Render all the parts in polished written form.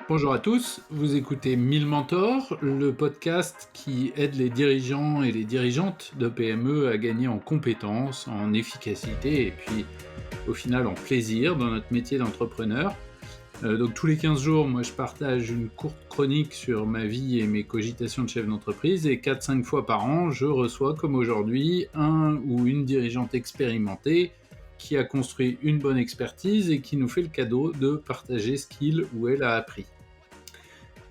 Bonjour à tous, vous écoutez 1000 Mentors, le podcast qui aide les dirigeants et les dirigeantes de PME à gagner en compétences, en efficacité et puis au final en plaisir dans notre métier d'entrepreneur. Donc tous les 15 jours, moi je partage une courte chronique sur ma vie et mes cogitations de chef d'entreprise et 4-5 fois par an, je reçois comme aujourd'hui un ou une dirigeante expérimentée qui a construit une bonne expertise et qui nous fait le cadeau de partager ce qu'il ou elle a appris.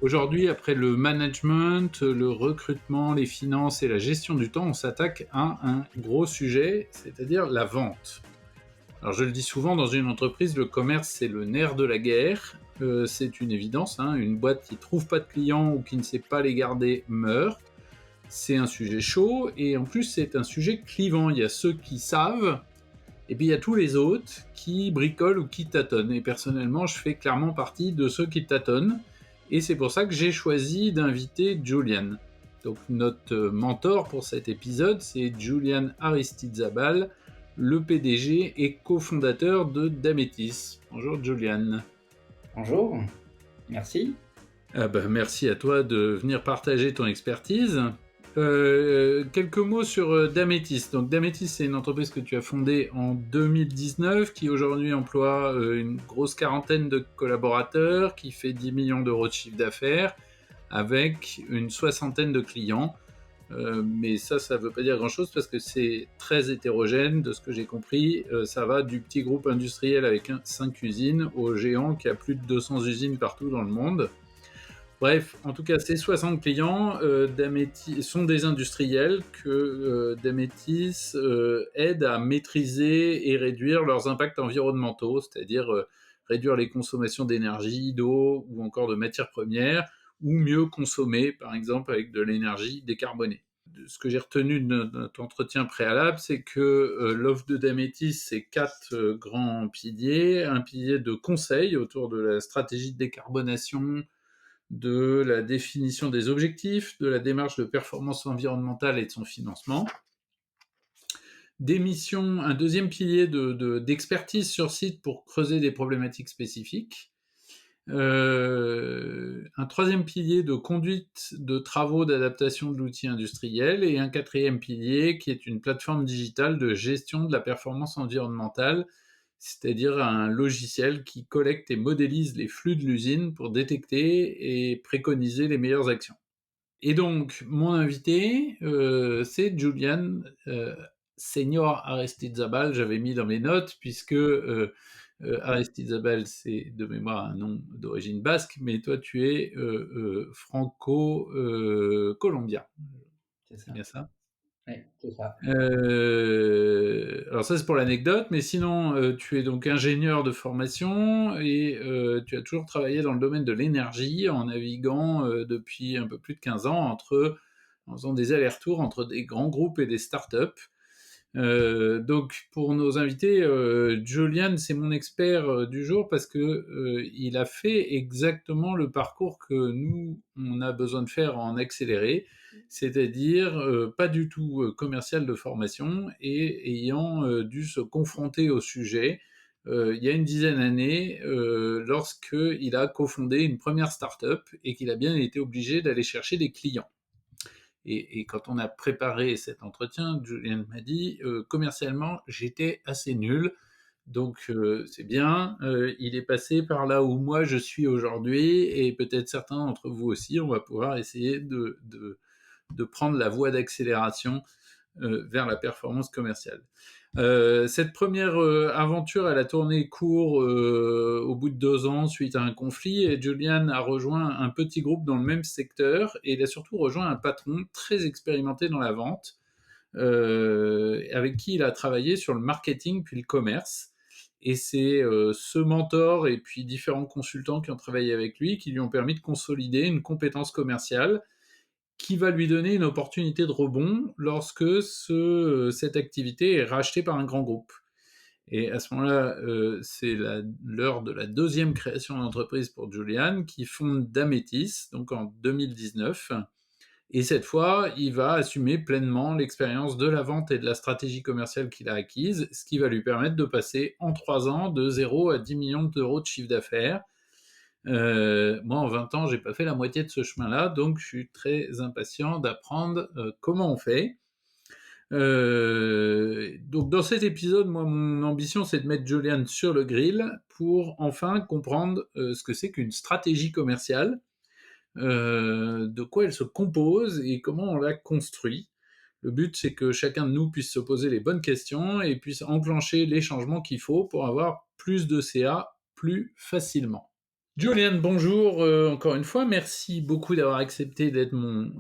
Aujourd'hui, après le management, le recrutement, les finances et la gestion du temps, on s'attaque à un gros sujet, c'est-à-dire la vente. Alors je le dis souvent, dans une entreprise, le commerce c'est le nerf de la guerre. C'est une évidence, une boîte qui ne trouve pas de clients ou qui ne sait pas les garder meurt. C'est un sujet chaud et en plus c'est un sujet clivant. Il y a ceux qui savent et puis il y a tous les autres qui bricolent ou qui tâtonnent. Et personnellement, je fais clairement partie de ceux qui tâtonnent. Et c'est pour ça que j'ai choisi d'inviter Julian. Donc notre mentor pour cet épisode, c'est Julian Aristizabal, le PDG et cofondateur de Dametis. Bonjour Julian. Bonjour, merci. Merci à toi de venir partager ton expertise. Quelques mots sur Dametis. Donc Dametis, c'est une entreprise que tu as fondée en 2019, qui aujourd'hui emploie une grosse quarantaine de collaborateurs, qui fait 10 millions d'euros de chiffre d'affaires, avec une soixantaine de clients. Mais ça ne veut pas dire grand-chose parce que c'est très hétérogène. De ce que j'ai compris, ça va du petit groupe industriel avec 5 usines au géant qui a plus de 200 usines partout dans le monde. Bref, en tout cas, ces 60 clients sont des industriels que Dametis aide à maîtriser et réduire leurs impacts environnementaux, c'est-à-dire réduire les consommations d'énergie, d'eau ou encore de matières premières, ou mieux consommer, par exemple, avec de l'énergie décarbonée. Ce que j'ai retenu de notre entretien préalable, c'est que l'offre de Dametis, c'est 4 grands piliers. Un pilier de conseil autour de la stratégie de décarbonation, de la définition des objectifs, de la démarche de performance environnementale et de son financement. Des missions, un deuxième pilier d'expertise sur site pour creuser des problématiques spécifiques. Un troisième pilier de conduite de travaux d'adaptation de l'outil industriel et un quatrième pilier qui est une plateforme digitale de gestion de la performance environnementale, c'est-à-dire un logiciel qui collecte et modélise les flux de l'usine pour détecter et préconiser les meilleures actions. Et donc, mon invité, c'est Julian Senior Aristizabal, j'avais mis dans mes notes, puisque Aristizabal, c'est de mémoire un nom d'origine basque, mais toi, tu es franco-colombien. C'est C'est ça. bien ça? Oui, c'est ça. Alors ça, c'est pour l'anecdote, mais sinon, tu es donc ingénieur de formation et tu as toujours travaillé dans le domaine de l'énergie en naviguant depuis un peu plus de 15 ans en faisant des allers-retours entre des grands groupes et des startups. Donc pour nos invités, Julian, c'est mon expert du jour parce que il a fait exactement le parcours que nous on a besoin de faire en accéléré, c'est-à-dire pas du tout commercial de formation et ayant dû se confronter au sujet il y a une dizaine d'années lorsque il a cofondé une première start-up et qu'il a bien été obligé d'aller chercher des clients. Et quand on a préparé cet entretien, Julien m'a dit commercialement, j'étais assez nul. Donc c'est bien, il est passé par là où moi je suis aujourd'hui et peut-être certains d'entre vous aussi, on va pouvoir essayer de prendre la voie d'accélération vers la performance commerciale. Cette première aventure, elle a tourné court au bout de 2 ans suite à un conflit et Julian a rejoint un petit groupe dans le même secteur et il a surtout rejoint un patron très expérimenté dans la vente avec qui il a travaillé sur le marketing puis le commerce. Et c'est ce mentor et puis différents consultants qui ont travaillé avec lui qui lui ont permis de consolider une compétence commerciale qui va lui donner une opportunité de rebond lorsque cette activité est rachetée par un grand groupe. Et à ce moment-là, c'est l'heure de la deuxième création d'entreprise pour Julian, qui fonde Dametis, donc en 2019. Et cette fois, il va assumer pleinement l'expérience de la vente et de la stratégie commerciale qu'il a acquise, ce qui va lui permettre de passer en 3 ans de 0 à 10 millions d'euros de chiffre d'affaires, Moi, en 20 ans, j'ai pas fait la moitié de ce chemin-là, donc je suis très impatient d'apprendre comment on fait. Donc dans cet épisode, moi, mon ambition, c'est de mettre Julian sur le grill pour enfin comprendre ce que c'est qu'une stratégie commerciale, de quoi elle se compose et comment on la construit. Le but, c'est que chacun de nous puisse se poser les bonnes questions et puisse enclencher les changements qu'il faut pour avoir plus de CA plus facilement. Julian, bonjour encore une fois. Merci beaucoup d'avoir accepté d'être mon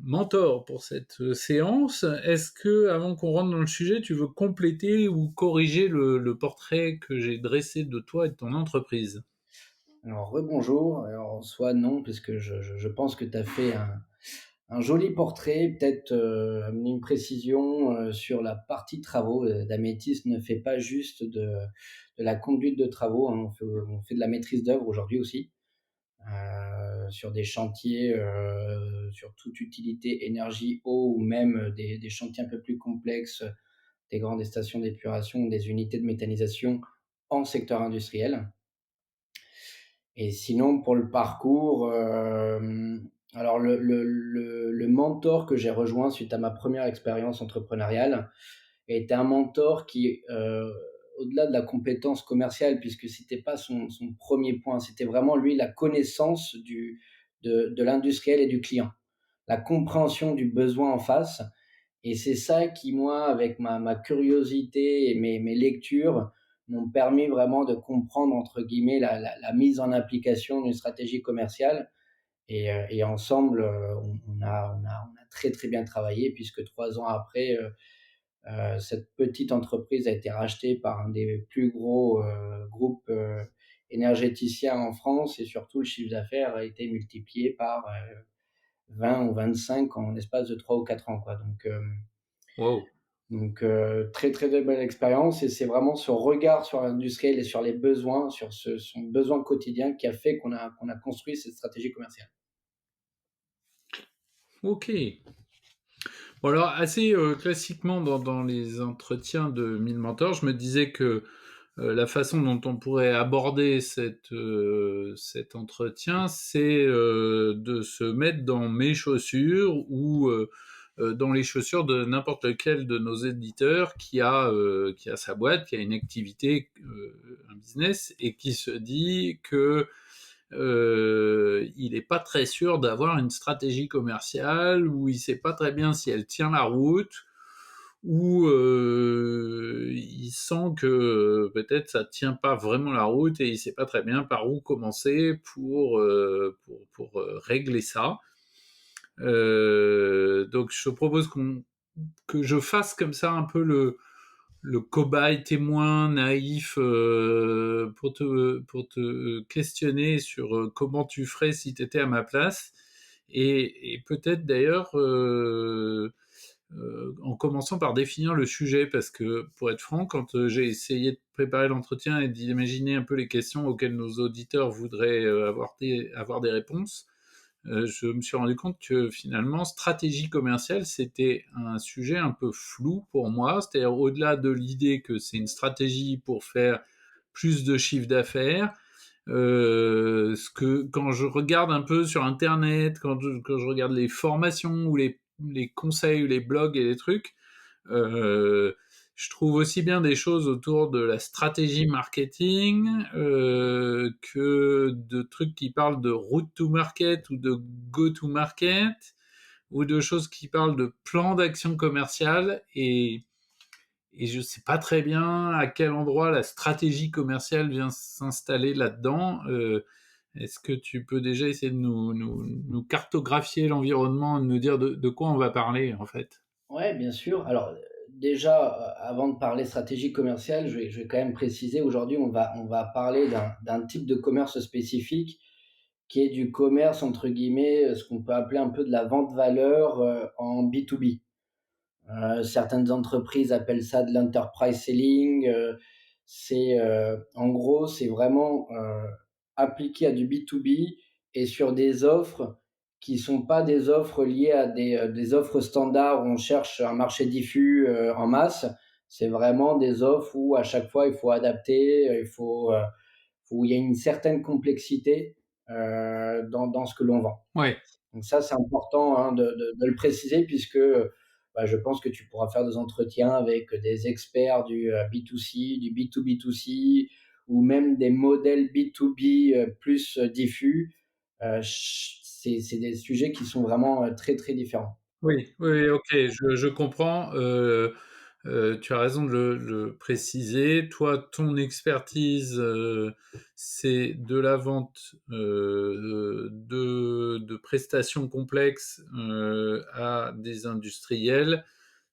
mentor pour cette séance. Est-ce que, avant qu'on rentre dans le sujet, tu veux compléter ou corriger le portrait que j'ai dressé de toi et de ton entreprise? Alors rebonjour, alors en soi non, puisque je pense que tu as fait un joli portrait, peut-être, amener une précision, sur la partie travaux. D'Amétis ne fait pas juste de la conduite de travaux, hein, on fait de la maîtrise d'œuvre aujourd'hui aussi, sur des chantiers, sur toute utilité énergie, eau ou même des chantiers un peu plus complexes, des grandes stations d'épuration, des unités de méthanisation en secteur industriel. Et sinon, pour le parcours, alors le mentor que j'ai rejoint suite à ma première expérience entrepreneuriale était un mentor qui, au-delà de la compétence commerciale, puisque c'était pas son 1er point, c'était vraiment lui la connaissance de l'industriel et du client. La compréhension du besoin en face, et c'est ça qui, moi, avec ma curiosité et mes lectures, m'ont permis vraiment de comprendre, entre guillemets, la mise en application d'une stratégie commerciale. Et ensemble, on a très, très bien travaillé, puisque 3 ans après, cette petite entreprise a été rachetée par un des plus gros groupes énergéticiens en France, et surtout le chiffre d'affaires a été multiplié par 20 ou 25 en l'espace de 3 ou 4 ans, quoi. Wow. Très, très, très belle expérience, et c'est vraiment ce regard sur l'industriel et sur les besoins, sur son besoin quotidien, qui a fait qu'on a construit cette stratégie commerciale. Ok. Bon alors, assez classiquement dans les entretiens de 1000 mentors, je me disais que la façon dont on pourrait aborder cet entretien, c'est de se mettre dans mes chaussures ou dans les chaussures de n'importe lequel de nos éditeurs qui a sa boîte, qui a une activité, un business, et qui se dit que il n'est pas très sûr d'avoir une stratégie commerciale, ou il ne sait pas très bien si elle tient la route, ou il sent que peut-être ça tient pas vraiment la route et il sait pas très bien par où commencer pour régler ça. Donc je propose que je fasse comme ça un peu le cobaye témoin naïf pour te questionner sur comment tu ferais si tu étais à ma place, et peut-être d'ailleurs en commençant par définir le sujet, parce que pour être franc, quand j'ai essayé de préparer l'entretien et d'imaginer un peu les questions auxquelles nos auditeurs voudraient avoir des réponses, je me suis rendu compte que finalement, stratégie commerciale, c'était un sujet un peu flou pour moi. C'est-à-dire, au-delà de l'idée que c'est une stratégie pour faire plus de chiffre d'affaires, quand je regarde un peu sur Internet, quand je regarde les formations ou les conseils ou les blogs et les trucs, euh, je trouve aussi bien des choses autour de la stratégie marketing que de trucs qui parlent de route to market ou de go to market, ou de choses qui parlent de plan d'action commerciale, et je sais pas très bien à quel endroit la stratégie commerciale vient s'installer là-dedans. Est-ce que tu peux déjà essayer de nous cartographier l'environnement, de nous dire de quoi on va parler en fait? Ouais, bien sûr. Alors, déjà, avant de parler stratégie commerciale, je vais quand même préciser, aujourd'hui, on va parler d'un type de commerce spécifique, qui est du commerce, entre guillemets, ce qu'on peut appeler un peu de la vente valeur, en B2B. Certaines entreprises appellent ça de l'enterprise selling. En gros, c'est vraiment appliqué à du B2B, et sur des offres qui sont pas des offres liées à des offres standards où on cherche un marché diffus en masse. C'est vraiment des offres où à chaque fois il faut adapter, il faut où il y a une certaine complexité dans ce que l'on vend. Ouais. Donc ça, c'est important, hein, de le préciser puisque, bah, je pense que tu pourras faire des entretiens avec des experts du, B2C, du B2B2C ou même des modèles B2B, plus, diffus. C'est des sujets qui sont vraiment, très, très différents. Oui, oui, oui, OK, je comprends, tu as raison de le préciser. Toi, ton expertise, c'est de la vente, de prestations complexes, à des industriels.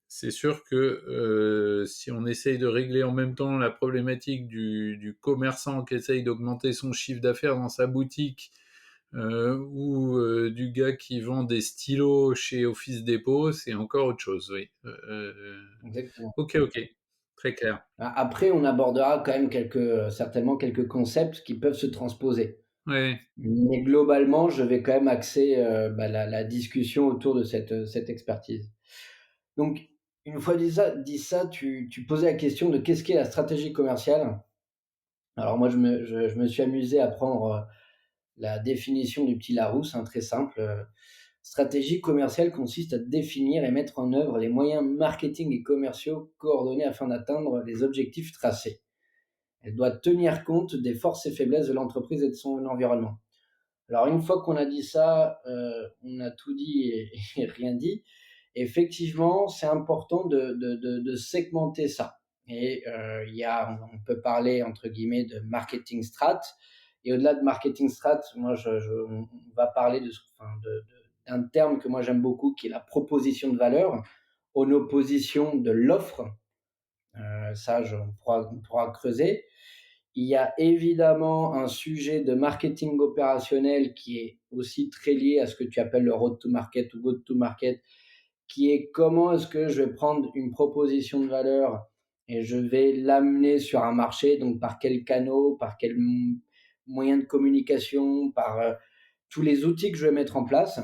C'est sûr que, si on essaye de régler en même temps la problématique du commerçant qui essaye d'augmenter son chiffre d'affaires dans sa boutique, ou du gars qui vend des stylos chez Office Dépôt, c'est encore autre chose, oui. Exactement. OK, OK, très clair. Après, on abordera quand même certainement quelques concepts qui peuvent se transposer. Ouais, Mais globalement, je vais quand même axer, bah, la discussion autour de cette expertise. Donc, une fois dit ça, tu posais la question de qu'est-ce qu'est la stratégie commerciale? Alors moi, je me suis amusé à prendre, la définition du petit Larousse, hein, très simple. Stratégie commerciale consiste à définir et mettre en œuvre les moyens marketing et commerciaux coordonnés afin d'atteindre les objectifs tracés. Elle doit tenir compte des forces et faiblesses de l'entreprise et de son environnement. Alors une fois qu'on a dit ça, on a tout dit et et rien dit. Effectivement, c'est important de segmenter ça et il y a on peut parler entre guillemets de «marketing strat» et au-delà de marketing strat, moi je on va parler de ce enfin de d'un terme que moi j'aime beaucoup qui est la proposition de valeur, en opposition de l'offre. Ça je on pourra creuser. Il y a évidemment un sujet de marketing opérationnel qui est aussi très lié à ce que tu appelles le road to market ou go to market, qui est comment est-ce que je vais prendre une proposition de valeur et je vais l'amener sur un marché, donc par quels canaux, par quels moyens de communication, par tous les outils que je vais mettre en place.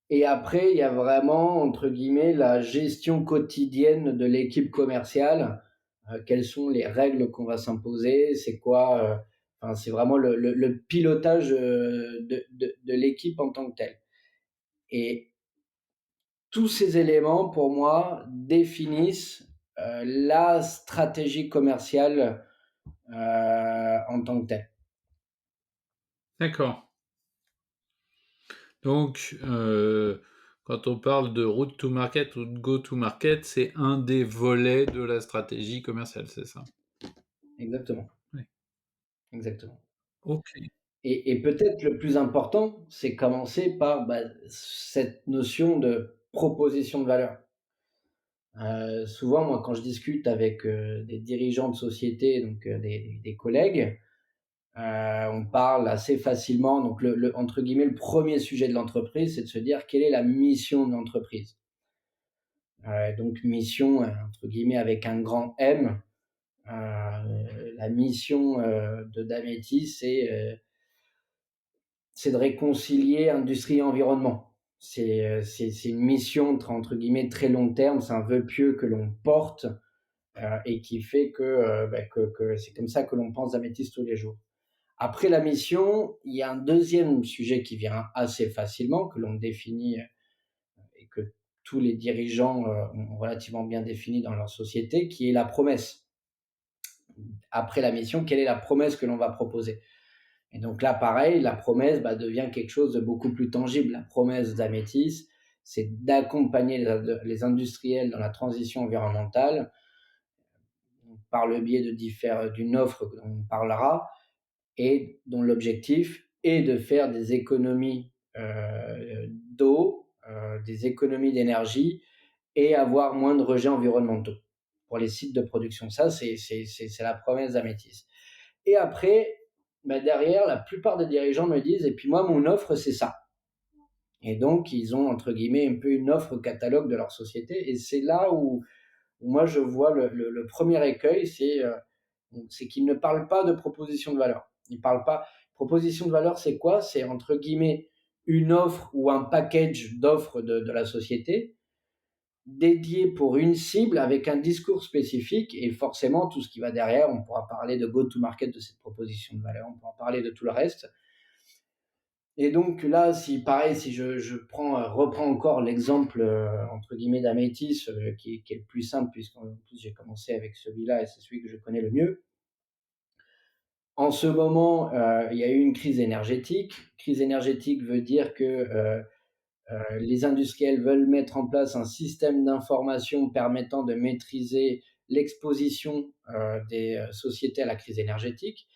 Et après, il y a vraiment, entre guillemets, la gestion quotidienne de l'équipe commerciale. Quelles sont les règles qu'on va s'imposer? C'est quoi, enfin, c'est vraiment le pilotage de l'équipe en tant que telle. Et tous ces éléments, pour moi, définissent la stratégie commerciale en tant que telle. d'accord. Donc, quand on parle de route to market ou de go to market, c'est un des volets de la stratégie commerciale, c'est ça? Exactement, Oui. exactement. OK. Et peut-être le plus important, c'est commencer par, bah, cette notion de proposition de valeur. Souvent, moi, quand je discute avec, des dirigeants de société, donc des collègues, on parle assez facilement donc le entre guillemets, «le premier sujet de l'entreprise», c'est de se dire: «Quelle est la mission de l'entreprise?» Donc mission, entre guillemets, avec un grand M. La mission, de Dametis, c'est de réconcilier industrie et environnement. C'est une mission entre guillemets «très long terme», c'est un vœu pieux que l'on porte, et qui fait que, bah, que c'est comme ça que l'on pense Améthyste tous les jours. Après la mission, il y a un deuxième sujet qui vient assez facilement, que l'on définit, et que tous les dirigeants, ont relativement bien défini dans leur société, qui est la promesse. Après la mission, quelle est la promesse que l'on va proposer? Et donc là, pareil, la promesse, bah, devient quelque chose de beaucoup plus tangible. La promesse d'Amétis, c'est d'accompagner les industriels dans la transition environnementale par le biais d'une offre dont on parlera et dont l'objectif est de faire des économies d'eau, des économies d'énergie et avoir moins de rejets environnementaux pour les sites de production. Ça, c'est la promesse d'Amétis. Et après, bah, derrière, la plupart des dirigeants me disent: «Et puis moi, mon offre, c'est ça». Et donc, ils ont, entre guillemets, un peu une offre catalogue de leur société. Et c'est là où moi, je vois le premier écueil, c'est qu'ils ne parlent pas de proposition de valeur. Ils parlent pas. Proposition de valeur, c'est quoi? C'est, entre guillemets, une offre ou un package d'offres de la société dédié pour une cible avec un discours spécifique et forcément tout ce qui va derrière, on pourra parler de go-to-market de cette proposition de valeur, on pourra parler de tout le reste. Et donc là, si pareil, si je reprends encore l'exemple entre guillemets d'Amétis, qui est le plus simple, puisqu'en plus j'ai commencé avec celui-là et c'est celui que je connais le mieux. En ce moment, il y a eu une crise énergétique. Crise énergétique veut dire que les industriels veulent mettre en place un système d'information permettant de maîtriser l'exposition des sociétés à la crise énergétique.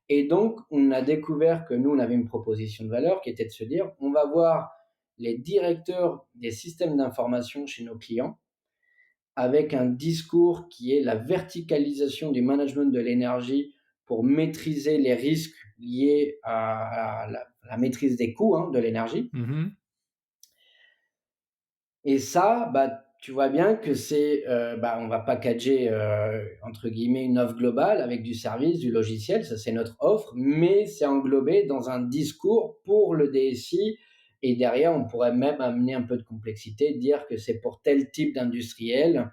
Et donc, on a découvert que nous, on avait une proposition de valeur qui était de se dire, on va voir les directeurs des systèmes d'information chez nos clients avec un discours qui est la verticalisation du management de l'énergie pour maîtriser les risques liés à la maîtrise des coûts de l'énergie. Mmh. Et ça, bah, tu vois bien que c'est, bah, on va packager, entre guillemets, une offre globale avec du service, du logiciel, ça c'est notre offre, mais c'est englobé dans un discours pour le DSI et derrière, on pourrait même amener un peu de complexité, dire que c'est pour tel type d'industriel,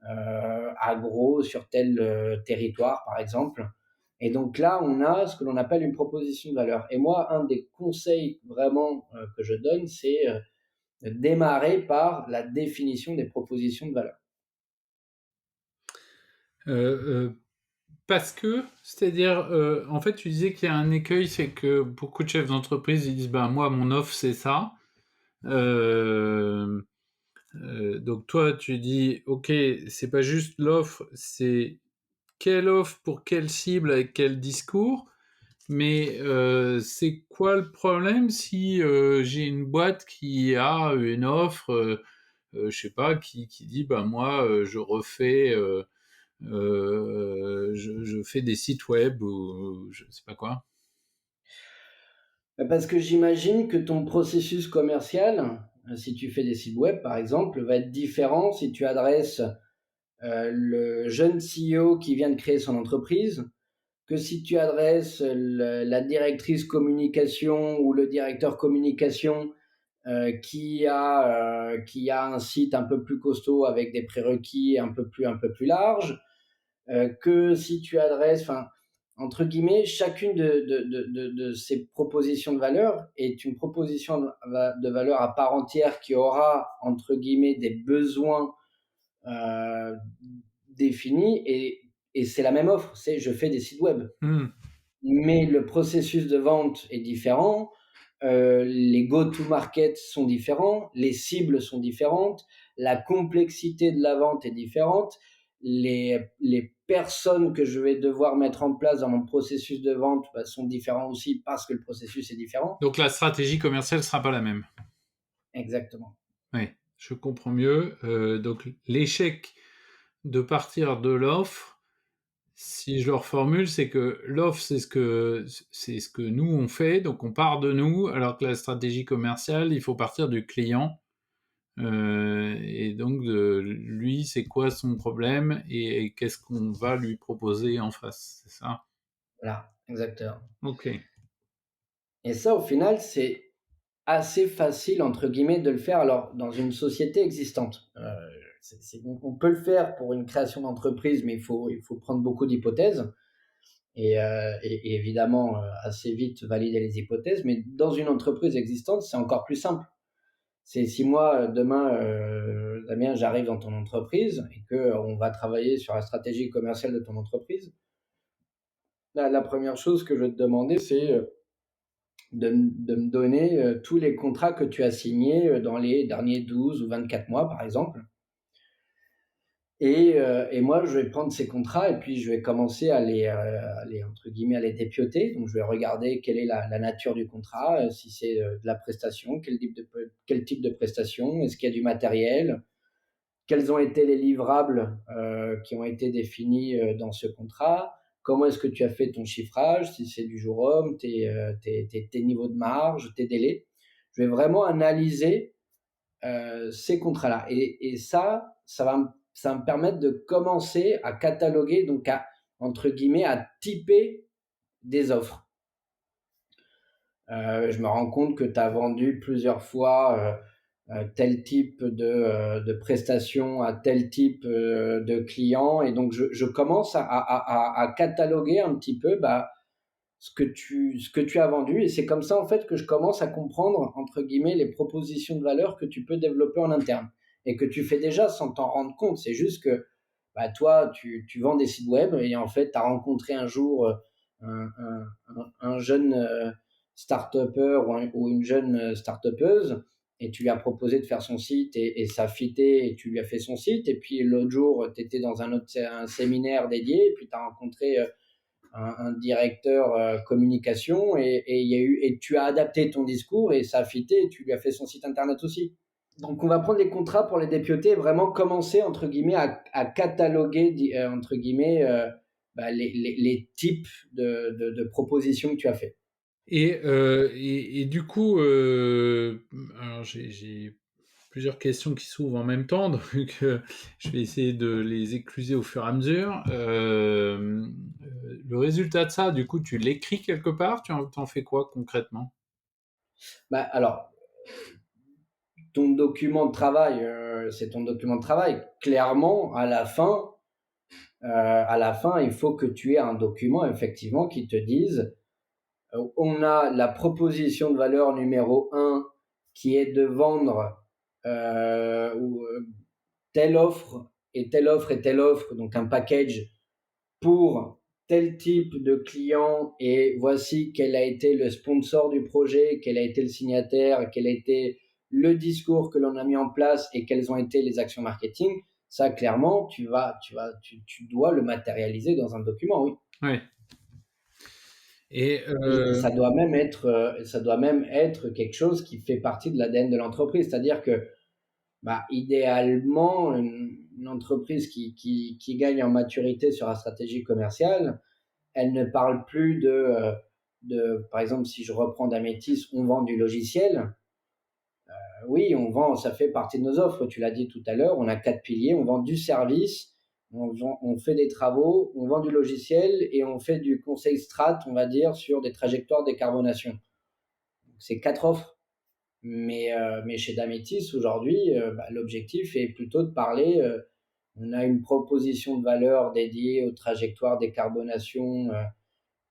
agro sur tel, territoire, par exemple. Et donc là, on a ce que l'on appelle une proposition de valeur. Et moi, un des conseils vraiment, que je donne, c'est, démarrer par la définition des propositions de valeur. Heu Parce que, c'est-à-dire, en fait, tu disais qu'il y a un écueil, c'est que beaucoup de chefs d'entreprise, ils disent: «Ben, moi, mon offre, c'est ça». Hem, donc toi, tu dis: «OK, c'est pas juste l'offre, c'est quelle offre pour quelle cible, avec quel discours». Mais, c'est quoi le problème si, j'ai une boîte qui a une offre, je sais pas, qui dit: «Ben, moi, je refais, je fais des sites web» ou je sais pas quoi. Bah, parce que j'imagine que ton processus commercial, si tu fais des sites web par exemple, va être différent si tu adresses, le jeune CEO qui vient de créer son entreprise, que si tu adresses la directrice communication ou le directeur communication, qui a un site un peu plus costaud avec des prérequis un peu plus larges. Que si tu adresses, enfin, entre guillemets, chacune de ces propositions de valeur est une proposition de valeur à part entière qui aura, entre guillemets, des besoins euh, définis et c'est la même offre, c'est je fais des sites web. Mmh. Mais le processus de vente est différent, les go-to-market sont différents, les cibles sont différentes, la complexité de la vente est différente, les personnes que je vais devoir mettre en place dans mon processus de vente bah, sont différents aussi parce que le processus est différent. Donc la stratégie commerciale sera pas la même. Exactement. Oui, je comprends mieux. Donc l'échec de partir de l'offre, si je le reformule, c'est que l'offre, c'est ce que nous on fait, donc on part de nous, alors que la stratégie commerciale, il faut partir du client. Et donc de lui, c'est quoi son problème et qu'est-ce qu'on va lui proposer en face, c'est ça? Voilà, exactement. OK. Et ça, au final, c'est assez facile, entre guillemets, de le faire alors dans une société existante. On peut le faire pour une création d'entreprise, mais il faut prendre beaucoup d'hypothèses et évidemment assez vite valider les hypothèses. Mais dans une entreprise existante, c'est encore plus simple. C'est si moi, demain, Damien, j'arrive dans ton entreprise et qu'on va travailler sur la stratégie commerciale de ton entreprise, la première chose que je vais te demander, c'est de me donner tous les contrats que tu as signés dans les derniers 12 ou 24 mois, par exemple. Et moi, je vais prendre ces contrats et puis je vais commencer entre guillemets, à les dépioter. Donc, je vais regarder quelle est la nature du contrat, si c'est de la prestation, quel type de prestation, est-ce qu'il y a du matériel, quels ont été les livrables qui ont été définis dans ce contrat, comment est-ce que tu as fait ton chiffrage, si c'est du jour homme, tes niveaux de marge, tes délais. Je vais vraiment analyser ces contrats-là. Et ça va me permettre de commencer à cataloguer, donc entre guillemets, à typer des offres. Je me rends compte que tu as vendu plusieurs fois tel type de prestation à tel type, de client et donc je commence à cataloguer un petit peu, bah, ce que tu as vendu et c'est comme ça, en fait, que je commence à comprendre, entre guillemets, «les propositions de valeur» que tu peux développer en interne et que tu fais déjà sans t'en rendre compte. C'est juste que, bah, toi, tu vends des sites web et en fait, tu as rencontré un jour, un jeune, start-upper ou une jeune, start-upeuse et tu lui as proposé de faire son site et ça fitait et tu lui as fait son site et puis l'autre jour, tu étais dans un séminaire dédié et puis tu as rencontré, un directeur communication et il y a eu et tu as adapté ton discours et ça a fité et tu lui as fait son site internet aussi. Donc on va prendre les contrats pour les dépioter et vraiment commencer entre guillemets à cataloguer entre guillemets bah, les types de propositions que tu as fait. Et du coup, alors j'ai plusieurs questions qui s'ouvrent en même temps, donc je vais essayer de les écluser au fur et à mesure. Le résultat de ça, du coup, tu l'écris quelque part? Tu en fais quoi concrètement? Bah, alors ton document de travail, c'est ton document de travail. Clairement, à la fin, il faut que tu aies un document effectivement qui te dise on a la proposition de valeur numéro un qui est de vendre ou, telle offre et telle offre et telle offre, donc un package pour tel type de client et voici quel a été le sponsor du projet, quel a été le signataire, quel a été le discours que l'on a mis en place et quelles ont été les actions marketing. Ça, clairement, tu dois le matérialiser dans un document, oui. Ouais. Et Et ça doit même être quelque chose qui fait partie de l'ADN de l'entreprise. C'est-à-dire que, bah, idéalement, une entreprise qui gagne en maturité sur la stratégie commerciale, elle ne parle plus par exemple, si je reprends d'Amétis, on vend du logiciel. Oui, on vend, ça fait partie de nos offres. Tu l'as dit tout à l'heure, on a 4 piliers. On vend du service, on fait des travaux, on vend du logiciel et on fait du conseil strat, on va dire, sur des trajectoires de décarbonation. C'est 4 offres. Mais chez Damétis, aujourd'hui, bah, l'objectif est plutôt de parler. On a une proposition de valeur dédiée aux trajectoires décarbonation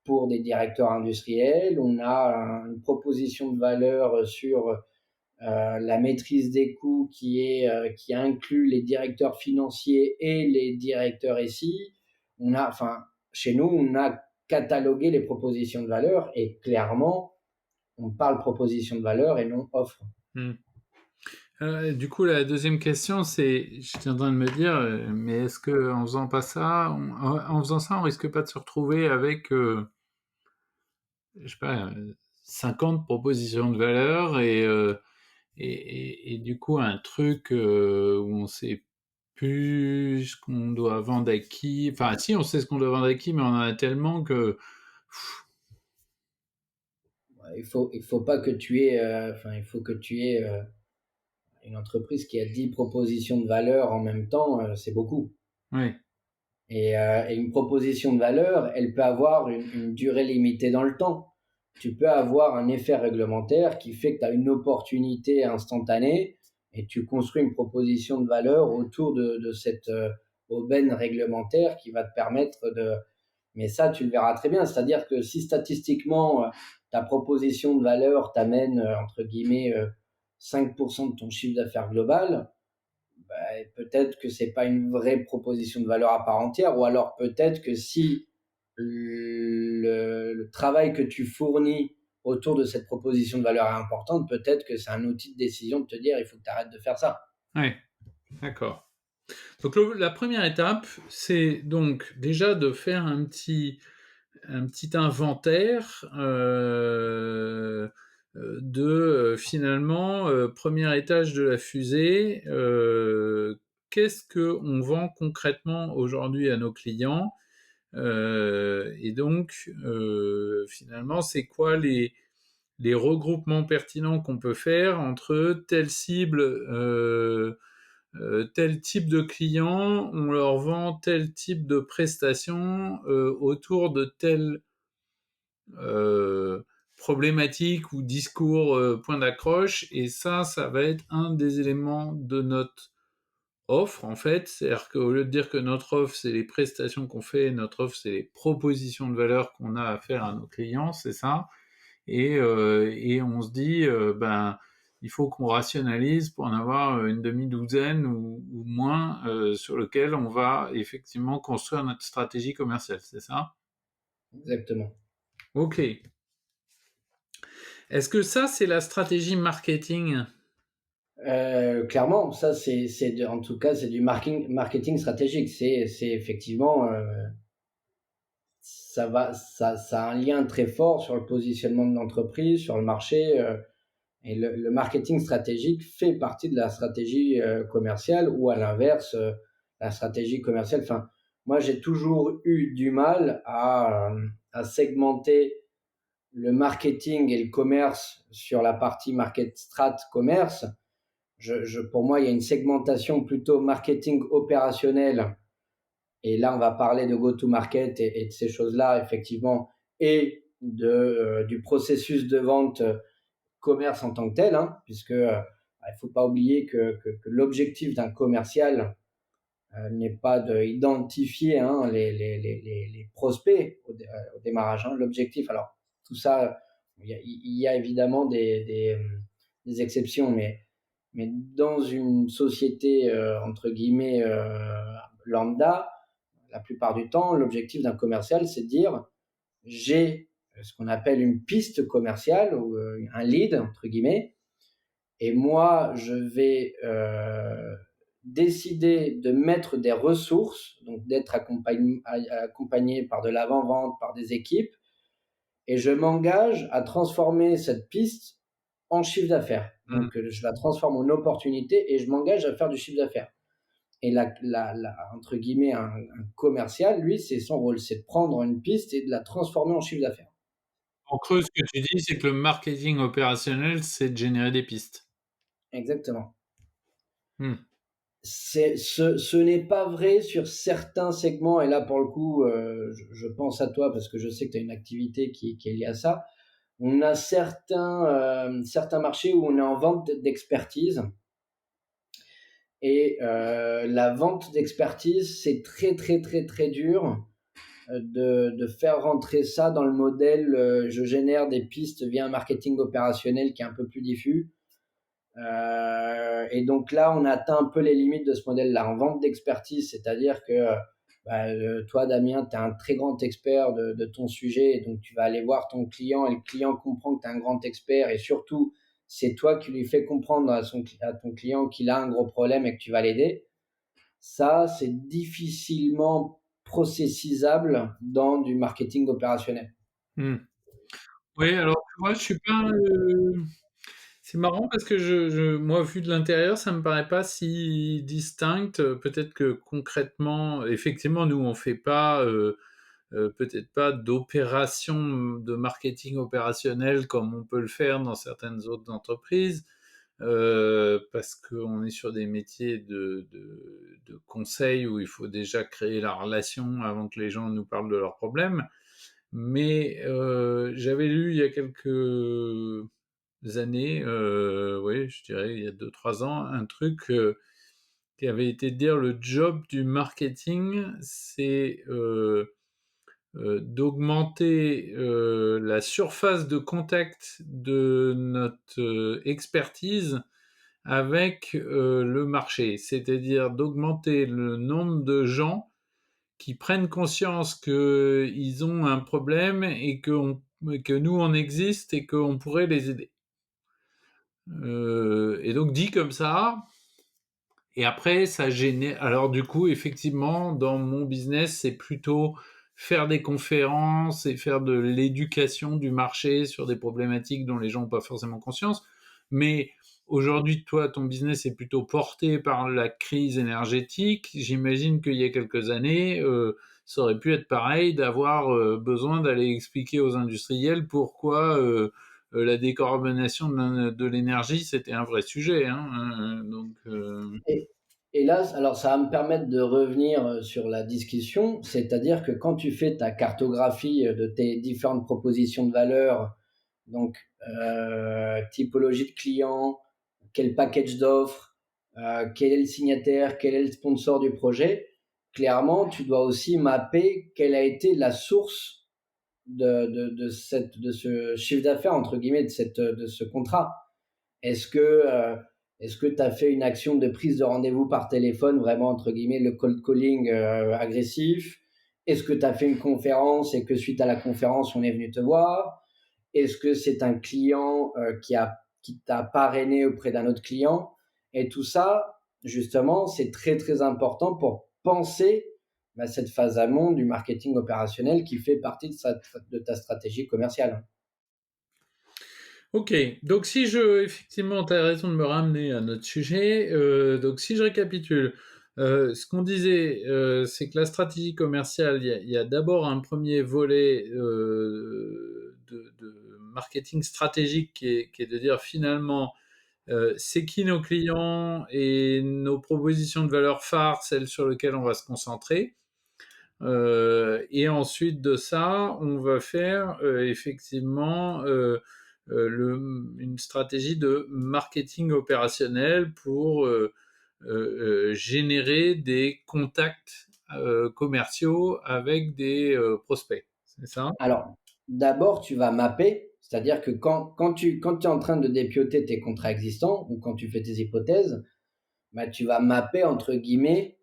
pour des directeurs industriels. On a une proposition de valeur sur la maîtrise des coûts qui inclut les directeurs financiers et les directeurs SI. Enfin, chez nous, on a catalogué les propositions de valeur et clairement, on parle proposition de valeur et non offre. hmm. Du coup, la deuxième question, c'est, j'étais en train de me dire, mais est-ce que en faisant pas ça, en faisant ça, on risque pas de se retrouver avec, je sais pas, 50 propositions de valeur et du coup un truc où on sait plus ce qu'on doit vendre à qui. Enfin, si, on sait ce qu'on doit vendre à qui, mais on en a tellement que. Il faut pas que tu aies, enfin, il faut que tu aies une entreprise qui a 10 propositions de valeur en même temps, c'est beaucoup. Ouais, Et une proposition de valeur, elle peut avoir une durée limitée dans le temps. Tu peux avoir un effet réglementaire qui fait que tu as une opportunité instantanée et tu construis une proposition de valeur autour de cette aubaine réglementaire qui va te permettre de. Mais ça, tu le verras très bien. C'est-à-dire que si statistiquement, ta proposition de valeur t'amène, entre guillemets, 5% de ton chiffre d'affaires global, bah, peut-être que c'est pas une vraie proposition de valeur à part entière, ou alors peut-être que si le travail que tu fournis autour de cette proposition de valeur est importante, peut-être que c'est un outil de décision de te dire il faut que tu arrêtes de faire ça. ouais, d'accord. Donc la première étape, c'est donc déjà de faire un petit inventaire de finalement premier étage de la fusée. Qu'est-ce que on vend concrètement aujourd'hui à nos clients et donc finalement c'est quoi les regroupements pertinents qu'on peut faire entre telle cible, tel type de client, on leur vend tel type de prestation autour de tel euh, problématiques ou discours point d'accroche, et ça va être un des éléments de notre offre en fait. C'est-à-dire qu'au lieu de dire que notre offre c'est les prestations qu'on fait, notre offre c'est les propositions de valeur qu'on a à faire à nos clients, c'est ça. Et on se dit ben il faut qu'on rationalise pour en avoir une demi-douzaine ou moins sur lequel on va effectivement construire notre stratégie commerciale, c'est ça? Exactement. Ok. Est-ce que ça c'est la stratégie marketing? Clairement, ça en tout cas, c'est du marketing stratégique. C'est effectivement, ça a un lien très fort sur le positionnement de l'entreprise, sur le marché, et le marketing stratégique fait partie de la stratégie, commerciale, ou à l'inverse, la stratégie commerciale, enfin, moi, j'ai toujours eu du mal à segmenter le marketing et le commerce sur la partie market strat commerce. Pour moi, il y a une segmentation plutôt marketing opérationnel, et là, on va parler de go-to-market et de ces choses-là, effectivement, et du processus de vente, commerce en tant que tel, hein, puisque il faut pas oublier que l'objectif d'un commercial n'est pas d'identifier, hein, les prospects au démarrage. Hein. L'objectif, alors tout ça, il y a évidemment des exceptions, mais dans une société entre guillemets lambda, la plupart du temps, l'objectif d'un commercial, c'est de dire j'ai ce qu'on appelle une piste commerciale, ou un lead entre guillemets, et moi je vais décider de mettre des ressources, donc d'être accompagné par de l'avant-vente, par des équipes, et je m'engage à transformer cette piste en chiffre d'affaires. Hmm. Donc je la transforme en opportunité et je m'engage à faire du chiffre d'affaires. Et entre guillemets, un commercial, lui, c'est son rôle, c'est de prendre une piste et de la transformer en chiffre d'affaires. En creux, ce que tu dis, c'est que le marketing opérationnel, c'est de générer des pistes. Exactement. Hmm. Ce n'est pas vrai sur certains segments, et là, pour le coup, je pense à toi parce que je sais que tu as une activité qui est liée à ça. On a certains marchés où on est en vente d'expertise, et la vente d'expertise, c'est très, très, très, très dur de faire rentrer ça dans le modèle je génère des pistes via un marketing opérationnel qui est un peu plus diffus. Et donc là, on atteint un peu les limites de ce modèle-là. En vente d'expertise, c'est-à-dire que toi, Damien, tu es un très grand expert de ton sujet, et donc tu vas aller voir ton client, et le client comprend que tu es un grand expert, et surtout, c'est toi qui lui fais comprendre à ton client qu'il a un gros problème et que tu vas l'aider. Ça, c'est difficilement processisable dans du marketing opérationnel. Hmm. Oui, alors moi je suis pas. C'est marrant parce que moi vu de l'intérieur, ça me paraît pas si distinct. Peut-être que concrètement, effectivement, nous on fait pas, peut-être pas d'opération de marketing opérationnel comme on peut le faire dans certaines autres entreprises, parce qu'on est sur des métiers de conseil où il faut déjà créer la relation avant que les gens nous parlent de leurs problèmes. Mais j'avais lu il y a quelques années, oui, je dirais il y a 2 3 ans, un truc qui avait été de dire le job du marketing, c'est d'augmenter la surface de contact de notre expertise avec le marché, c'est-à-dire d'augmenter le nombre de gens qui prennent conscience qu'ils ont un problème et que nous on existe et qu'on pourrait les aider. Et donc dit comme ça, et après ça génère. Alors du coup, effectivement, dans mon business, c'est plutôt faire des conférences et faire de l'éducation du marché sur des problématiques dont les gens n'ont pas forcément conscience. Mais aujourd'hui, toi, ton business est plutôt porté par la crise énergétique. J'imagine qu'il y a quelques années, ça aurait pu être pareil, d'avoir besoin d'aller expliquer aux industriels pourquoi la décarbonation de l'énergie, c'était un vrai sujet. Hein, Et, et là, alors ça va me permettre de revenir sur la discussion, c'est-à-dire que quand tu fais ta cartographie de tes différentes propositions de valeur Donc, typologie de client, quel package d'offres, quel est le signataire, quel est le sponsor du projet. Clairement, tu dois aussi mapper quelle a été la source de ce chiffre d'affaires, entre guillemets, de ce contrat. Est-ce que tu as fait une action de prise de rendez-vous par téléphone, vraiment entre guillemets le cold calling agressif? Est-ce que tu as fait une conférence et que suite à la conférence, on est venu te voir? Est-ce que c'est un client qui t'a parrainé auprès d'un autre client? Et tout ça, justement, c'est très très important pour penser cette phase amont du marketing opérationnel qui fait partie de ta stratégie commerciale. Ok, donc si je, effectivement, tu as raison de me ramener à notre sujet. Donc si je récapitule, ce qu'on disait, c'est que la stratégie commerciale, il y a d'abord un premier volet de marketing stratégique qui est de dire finalement, c'est qui nos clients et nos propositions de valeur phare, celles sur lesquelles on va se concentrer. Et ensuite de ça, on va faire effectivement une stratégie de marketing opérationnel pour générer des contacts commerciaux avec des prospects. C'est ça? Alors, d'abord, tu vas mapper, c'est-à-dire que quand tu es en train de dépioter tes contrats existants ou quand tu fais tes hypothèses, tu vas mapper, entre guillemets,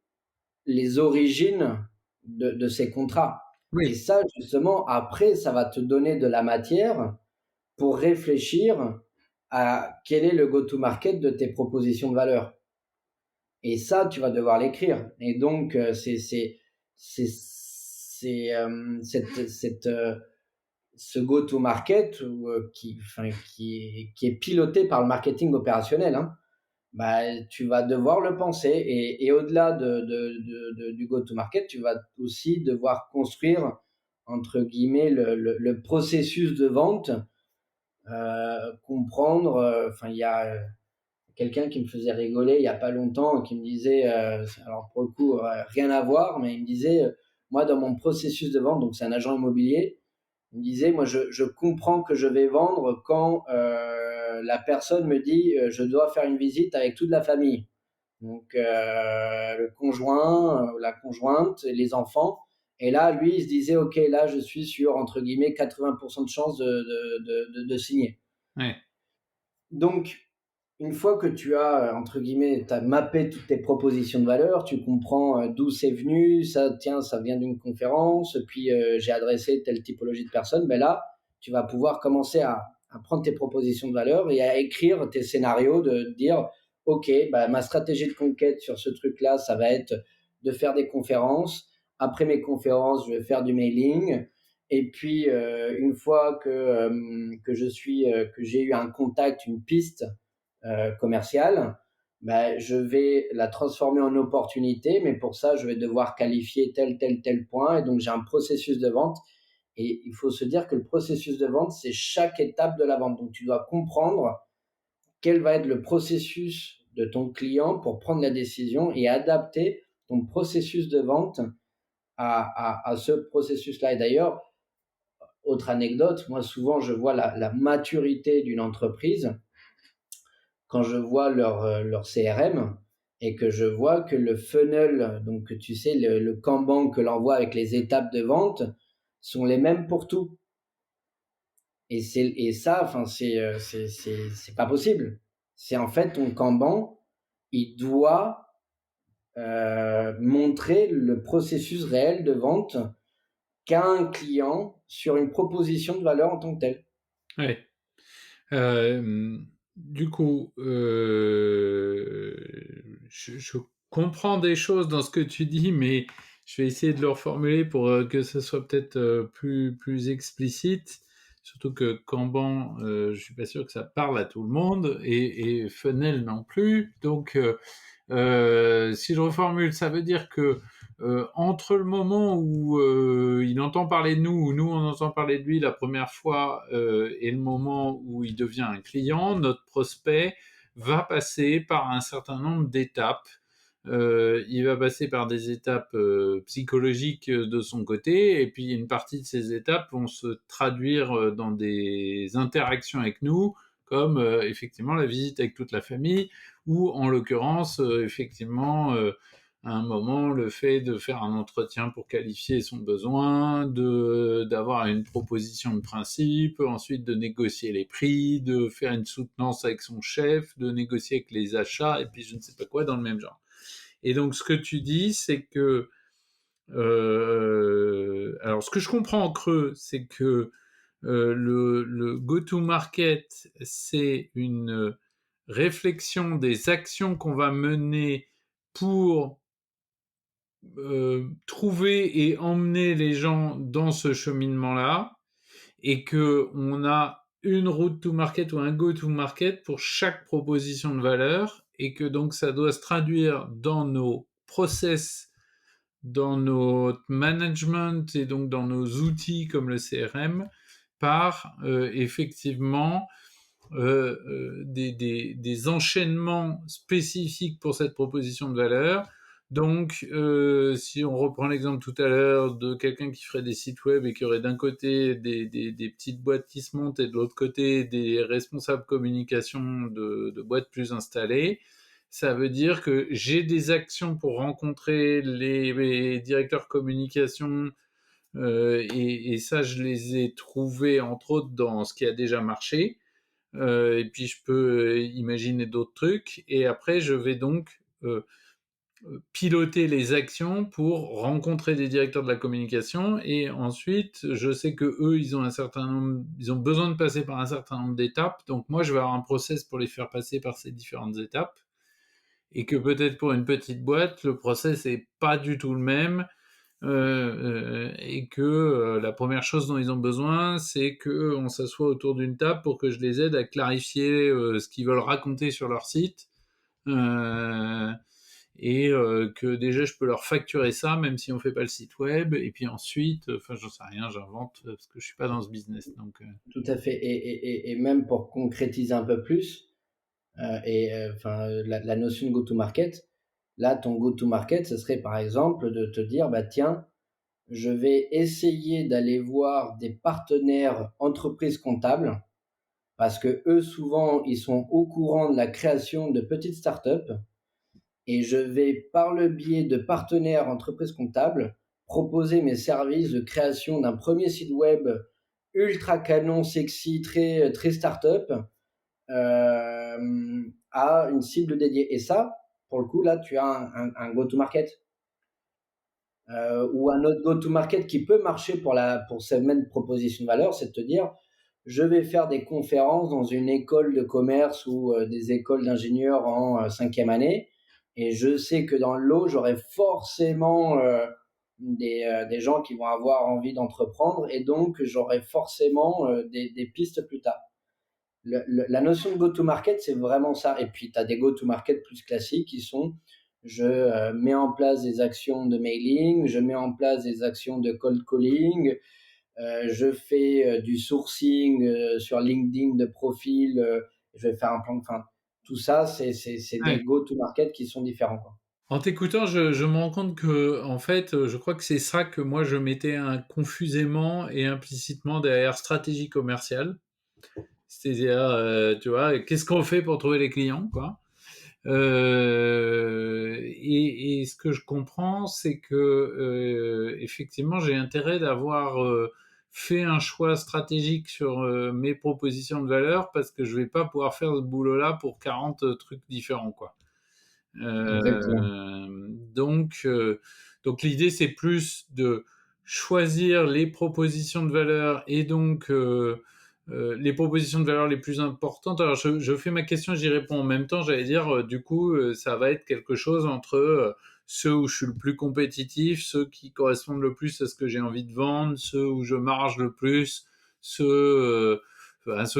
les origines de ces contrats. Et Oui, ça, justement, après, ça va te donner de la matière pour réfléchir à quel est le go-to-market de tes propositions de valeur. Et ça, tu vas devoir l'écrire. Et donc, ce go-to-market qui est piloté par le marketing opérationnel, hein, tu vas devoir le penser. Et au-delà du go-to-market, tu vas aussi devoir construire, entre guillemets, le processus de vente, comprendre. Enfin, il y a quelqu'un qui me faisait rigoler il n'y a pas longtemps, qui me disait, alors pour le coup, rien à voir, mais il me disait, moi, dans mon processus de vente, donc c'est un agent immobilier, il me disait, moi, je comprends que je vais vendre quand la personne me dit, je dois faire une visite avec toute la famille. Donc, le conjoint, la conjointe, et les enfants. Et là, lui, il se disait, OK, là, je suis sur, entre guillemets, 80% de chances de signer. ouais, Donc, une fois que tu as, entre guillemets, tu as mappé toutes tes propositions de valeur, tu comprends d'où c'est venu, ça, tiens, ça vient d'une conférence, puis j'ai adressé telle typologie de personnes, là, tu vas pouvoir commencer à prendre tes propositions de valeur et à écrire tes scénarios, de dire, OK, ma stratégie de conquête sur ce truc-là, ça va être de faire des conférences. Après mes conférences, je vais faire du mailing. Et puis, une fois que j'ai eu un contact, une piste commerciale, je vais la transformer en opportunité, mais pour ça, je vais devoir qualifier tel point. Et donc, j'ai un processus de vente. Et il faut se dire que le processus de vente, c'est chaque étape de la vente. Donc, tu dois comprendre quel va être le processus de ton client pour prendre la décision et adapter ton processus de vente à ce processus-là. Et d'ailleurs, autre anecdote, moi souvent je vois la maturité d'une entreprise quand je vois leur CRM et que je vois que le funnel, donc tu sais, le Kanban que l'on voit avec les étapes de vente, sont les mêmes pour tout. Et ça, enfin, c'est pas possible. C'est en fait ton Kanban, il doit montrer le processus réel de vente qu'a un client sur une proposition de valeur en tant que telle. ouais. Du coup, je comprends des choses dans ce que tu dis, mais je vais essayer de le reformuler pour que ce soit peut-être plus explicite. Surtout que Kanban, je suis pas sûr que ça parle à tout le monde, et Funnel non plus. Donc, si je reformule, ça veut dire que entre le moment où il entend parler de nous, ou nous on entend parler de lui la première fois, et le moment où il devient un client, notre prospect va passer par un certain nombre d'étapes il va passer par des étapes psychologiques de son côté, et puis une partie de ces étapes vont se traduire dans des interactions avec nous, comme effectivement la visite avec toute la famille, ou en l'occurrence, effectivement, à un moment, le fait de faire un entretien pour qualifier son besoin, d'avoir une proposition de principe, ensuite de négocier les prix, de faire une soutenance avec son chef, de négocier avec les achats, et puis je ne sais pas quoi dans le même genre. Et donc, ce que tu dis, c'est que, alors, ce que je comprends en creux, c'est que le go-to-market, c'est une réflexion des actions qu'on va mener pour trouver et emmener les gens dans ce cheminement-là, et que on a une route to market ou un go to market pour chaque proposition de valeur, et que donc ça doit se traduire dans nos process, dans notre management et donc dans nos outils comme le CRM, par effectivement des enchaînements spécifiques pour cette proposition de valeur. Donc, si on reprend l'exemple tout à l'heure de quelqu'un qui ferait des sites web et qui aurait d'un côté des petites boîtes qui se montent et de l'autre côté des responsables communication de boîtes plus installées, ça veut dire que j'ai des actions pour rencontrer les directeurs communication, et ça, je les ai trouvés entre autres dans ce qui a déjà marché. Et puis je peux imaginer d'autres trucs. Et après, je vais donc piloter les actions pour rencontrer des directeurs de la communication. Et ensuite, je sais que eux, ils ont besoin de passer par un certain nombre d'étapes. Donc moi, je vais avoir un process pour les faire passer par ces différentes étapes. Et que peut-être pour une petite boîte, le process est pas du tout le même. Et que la première chose dont ils ont besoin, c'est que on s'assoit autour d'une table pour que je les aide à clarifier ce qu'ils veulent raconter sur leur site, euh, et que déjà je peux leur facturer ça, même si on fait pas le site web. Et puis ensuite, enfin j'en sais rien, j'invente parce que je suis pas dans ce business. Donc Tout à fait. Et même pour concrétiser un peu plus, enfin, la notion de go-to-market, là, ton go-to-market, ce serait par exemple de te dire, bah tiens, je vais essayer d'aller voir des partenaires entreprises comptables parce que eux, souvent, ils sont au courant de la création de petites startups et je vais, par le biais de partenaires entreprises comptables, proposer mes services de création d'un premier site web ultra canon, sexy, très startup, à une cible dédiée. Et ça, pour le coup, là, tu as un go-to-market. Ou un autre go-to-market qui peut marcher pour cette même proposition de valeur, c'est de te dire, je vais faire des conférences dans une école de commerce ou des écoles d'ingénieurs en cinquième année, et je sais que dans le lot, j'aurai forcément des gens qui vont avoir envie d'entreprendre, et donc j'aurai forcément des pistes plus tard. La notion de go-to-market, c'est vraiment ça. Et puis, tu as des go-to-market plus classiques qui sont, je mets en place des actions de mailing, je mets en place des actions de cold calling, je fais du sourcing sur LinkedIn de profil, je vais faire un plan de fin. Tout ça, c'est ouais. des go-to-market qui sont différents, quoi. En t'écoutant, je me rends compte que, en fait, je crois que c'est ça que moi je mettais confusément et implicitement derrière stratégie commerciale. C'est-à-dire, tu vois, qu'est-ce qu'on fait pour trouver les clients, quoi. Et ce que je comprends, c'est que effectivement, j'ai intérêt d'avoir fait un choix stratégique sur mes propositions de valeur, parce que je vais pas pouvoir faire ce boulot-là pour 40 trucs différents, quoi. Exactement. Donc, donc l'idée, c'est plus de choisir les propositions de valeur, et donc les propositions de valeur les plus importantes. Alors, je fais ma question, j'y réponds en même temps. J'allais dire, du coup, ça va être quelque chose entre ceux où je suis le plus compétitif, ceux qui correspondent le plus à ce que j'ai envie de vendre, ceux où je marge le plus, ceux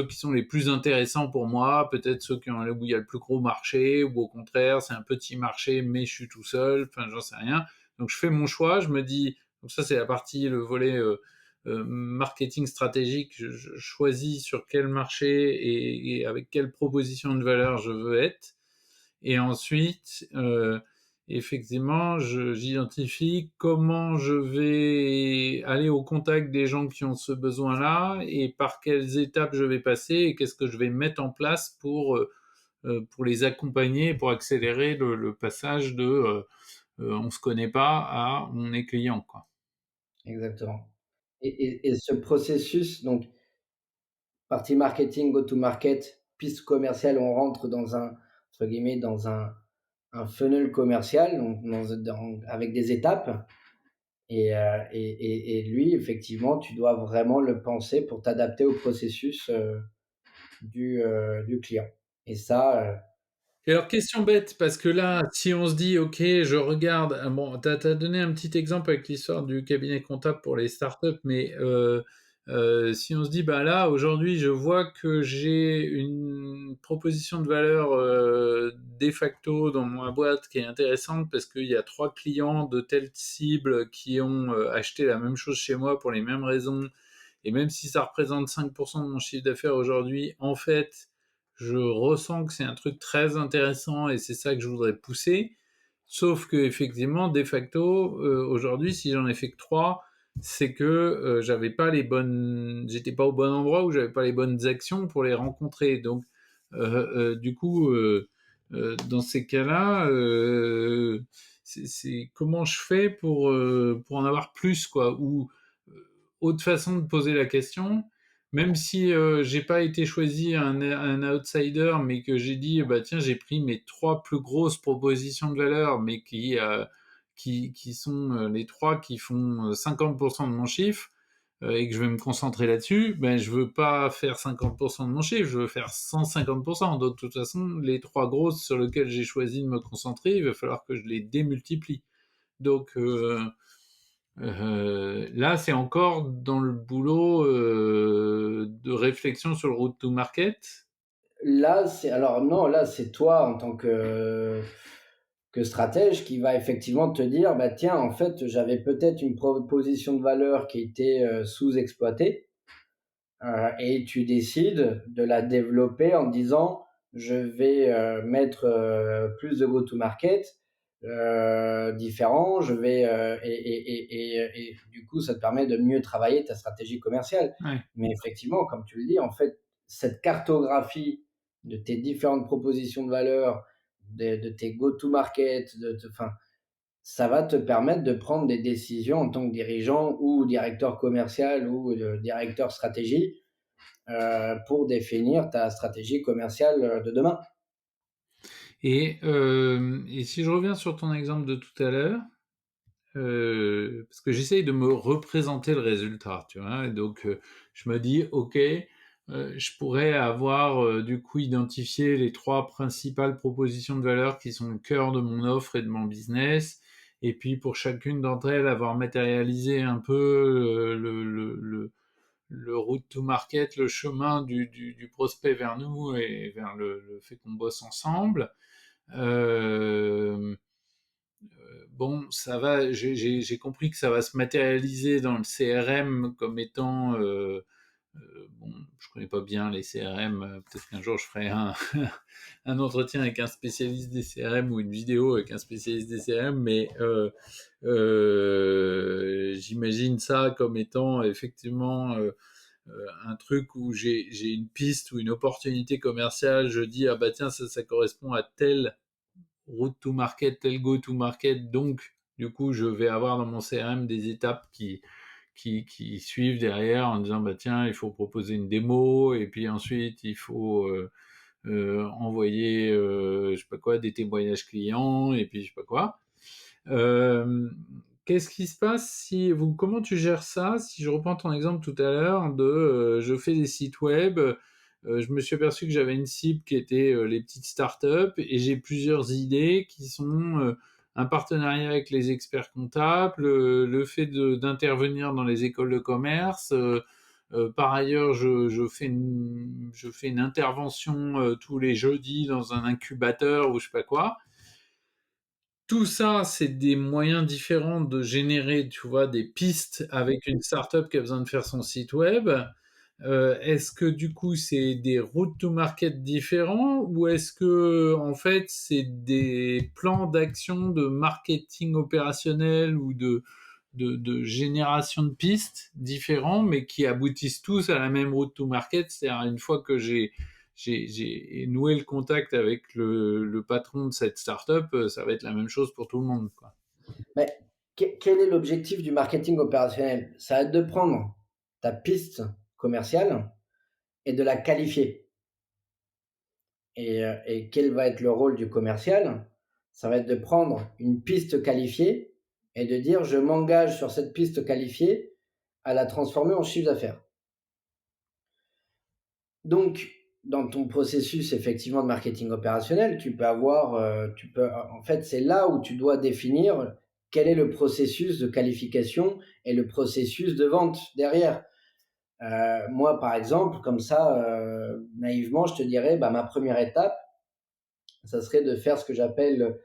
qui sont les plus intéressants pour moi, peut-être ceux où il y a le plus gros marché, ou au contraire, c'est un petit marché, mais je suis tout seul, enfin, j'en sais rien. Donc, je fais mon choix, je me dis, donc ça, c'est la partie, le volet marketing stratégique. Je choisis sur quel marché et avec quelle proposition de valeur je veux être. Et ensuite, effectivement, j'identifie comment je vais aller au contact des gens qui ont ce besoin-là et par quelles étapes je vais passer et qu'est-ce que je vais mettre en place pour les accompagner, pour accélérer le passage de on se connaît pas à on est client, quoi. Exactement. Et ce processus, donc partie marketing, go to market, piste commerciale, on rentre dans un, entre guillemets, dans un funnel commercial, donc avec des étapes. Et lui, effectivement, tu dois vraiment le penser pour t'adapter au processus du client. Et ça, Et alors, question bête, parce que là, si on se dit, OK, je regarde, bon, tu as donné un petit exemple avec l'histoire du cabinet comptable pour les startups, mais si on se dit, bah là, aujourd'hui, je vois que j'ai une proposition de valeur de facto dans ma boîte qui est intéressante parce qu'il y a 3 clients de telle cible qui ont acheté la même chose chez moi pour les mêmes raisons, et même si ça représente 5% de mon chiffre d'affaires aujourd'hui, en fait, je ressens que c'est un truc très intéressant et c'est ça que je voudrais pousser. Sauf que effectivement, de facto, aujourd'hui, si j'en ai fait que 3, c'est que j'étais pas au bon endroit ou j'avais pas les bonnes actions pour les rencontrer. Donc, du coup, dans ces cas-là, c'est comment je fais pour en avoir plus, quoi. Ou autre façon de poser la question, même si j'ai pas été choisi un outsider, mais que j'ai dit bah tiens j'ai pris mes 3 plus grosses propositions de valeur, mais qui sont les 3 qui font 50% de mon chiffre et que je vais me concentrer là-dessus, ben je veux pas faire 50% de mon chiffre, je veux faire 150%. Donc de toute façon, les 3 grosses sur lesquelles j'ai choisi de me concentrer, il va falloir que je les démultiplie. Donc là, c'est encore dans le boulot de réflexion sur le route to market. là, c'est alors non, là, c'est toi en tant que stratège qui va effectivement te dire, bah tiens, en fait, j'avais peut-être une proposition de valeur qui était sous-exploitée. Et tu décides de la développer en disant: «Je vais, mettre, plus de go-to-market, différents, je vais, et du coup, ça te permet de mieux travailler ta stratégie commerciale». Ouais. Mais effectivement, comme tu le dis, en fait, cette cartographie de tes différentes propositions de valeur, de tes go-to-market, enfin, ça va te permettre de prendre des décisions en tant que dirigeant ou directeur commercial ou, directeur stratégie, pour définir ta stratégie commerciale de demain. Et si je reviens sur ton exemple de tout à l'heure, parce que j'essaye de me représenter le résultat, tu vois. Et donc, je me dis, ok, je pourrais avoir du coup identifié les 3 principales propositions de valeur qui sont le cœur de mon offre et de mon business. Et puis pour chacune d'entre elles, avoir matérialisé un peu le route to market, le chemin du prospect vers nous et vers le fait qu'on bosse ensemble. Euh, bon, ça va, j'ai compris que ça va se matérialiser dans le CRM comme étant, bon, je connais pas bien les CRM, peut-être qu'un jour je ferai un entretien avec un spécialiste des CRM ou une vidéo avec un spécialiste des CRM, mais j'imagine ça comme étant effectivement un truc où j'ai une piste ou une opportunité commerciale, je dis ah bah tiens ça correspond à tel route to market, tel go to market. Donc, du coup, je vais avoir dans mon CRM des étapes qui suivent derrière en disant, bah tiens, il faut proposer une démo, et puis ensuite, il faut envoyer, je sais pas quoi, des témoignages clients, et puis je sais pas quoi. Euh, Qu'est-ce qui se passe si vous, comment tu gères ça? Si je reprends ton exemple tout à l'heure de, je fais des sites web, je me suis aperçu que j'avais une cible qui était les petites startups et j'ai plusieurs idées qui sont un partenariat avec les experts comptables, le fait d'intervenir dans les écoles de commerce. Par ailleurs, je fais une intervention tous les jeudis dans un incubateur ou je sais pas quoi. Tout ça, c'est des moyens différents de générer, tu vois, des pistes avec une startup qui a besoin de faire son site web. Est-ce que du coup c'est des routes to market différents ou est-ce que en fait c'est des plans d'action de marketing opérationnel ou de génération de pistes différents mais qui aboutissent tous à la même route to market, c'est-à-dire une fois que j'ai noué le contact avec le patron de cette startup, ça va être la même chose pour tout le monde, quoi. Mais quel est l'objectif du marketing opérationnel? Ça va être de prendre ta piste commerciale et de la qualifier. Et quel va être le rôle du commercial? Ça va être de prendre une piste qualifiée et de dire: «Je m'engage sur cette piste qualifiée à la transformer en chiffre d'affaires». Donc, dans ton processus effectivement de marketing opérationnel, tu peux avoir, tu peux en fait, c'est là où tu dois définir quel est le processus de qualification et le processus de vente derrière. Moi, par exemple, comme ça, naïvement, je te dirais, bah, ma première étape, ça serait de faire ce que j'appelle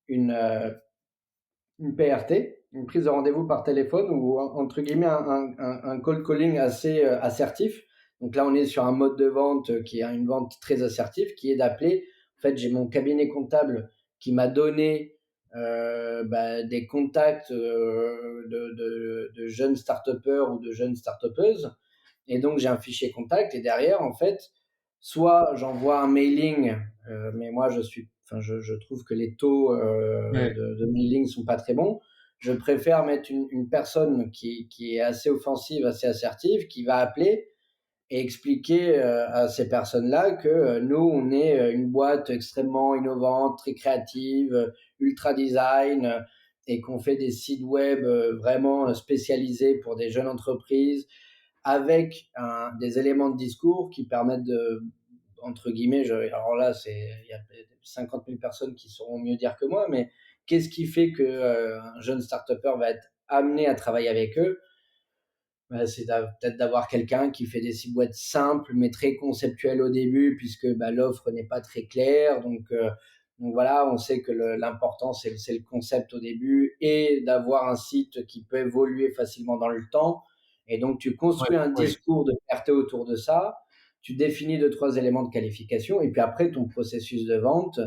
une, heu, une PRT, une prise de rendez-vous par téléphone ou entre guillemets un cold calling assez, assertif. Donc là, on est sur un mode de vente, qui est une vente très assertive, qui est d'appeler en fait, j'ai mon cabinet comptable qui m'a donné, bah, des contacts, de jeunes start-upers ou de jeunes start-upeuses et donc j'ai un fichier contact et derrière, en fait, soit j'envoie un mailing, mais moi je trouve que les taux Ouais. de mailing sont pas très bons. Je préfère mettre une personne qui est assez offensive, assez assertive, qui va appeler et expliquer à ces personnes-là que nous, on est une boîte extrêmement innovante, très créative, ultra design, et qu'on fait des sites web vraiment spécialisés pour des jeunes entreprises avec des éléments de discours qui permettent de, entre guillemets, alors là, il y a 50 000 personnes qui sauront mieux dire que moi, mais qu'est-ce qui fait qu'un jeune start-upper va être amené à travailler avec eux? Bah, c'est peut-être d'avoir quelqu'un qui fait des sites web simples, mais très conceptuels au début, puisque bah, l'offre n'est pas très claire. Donc voilà, on sait que l'important, c'est le concept au début et d'avoir un site qui peut évoluer facilement dans le temps. Et donc, tu Ouais, construis un ouais. discours de clarté autour de ça, tu définis deux, trois éléments de qualification, et puis après, ton processus de vente,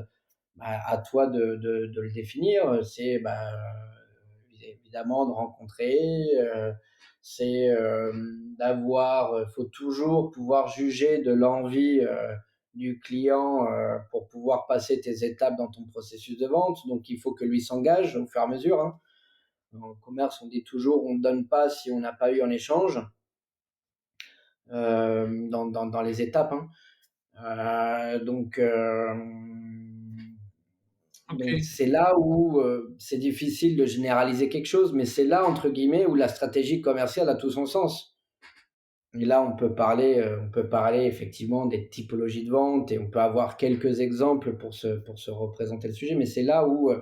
bah, à toi de le définir. C'est bah, évidemment de rencontrer, c'est d'avoir, faut toujours pouvoir juger de l'envie du client pour pouvoir passer tes étapes dans ton processus de vente. Donc il faut que lui s'engage au fur et à mesure, hein. En commerce, on dit toujours on ne donne pas si on n'a pas eu un échange dans les étapes, hein. Donc, donc OK. c'est là où c'est difficile de généraliser quelque chose, mais c'est là, entre guillemets, où la stratégie commerciale a tout son sens. Et là, on peut parler effectivement des typologies de vente et on peut avoir quelques exemples pour se représenter le sujet, mais c'est là où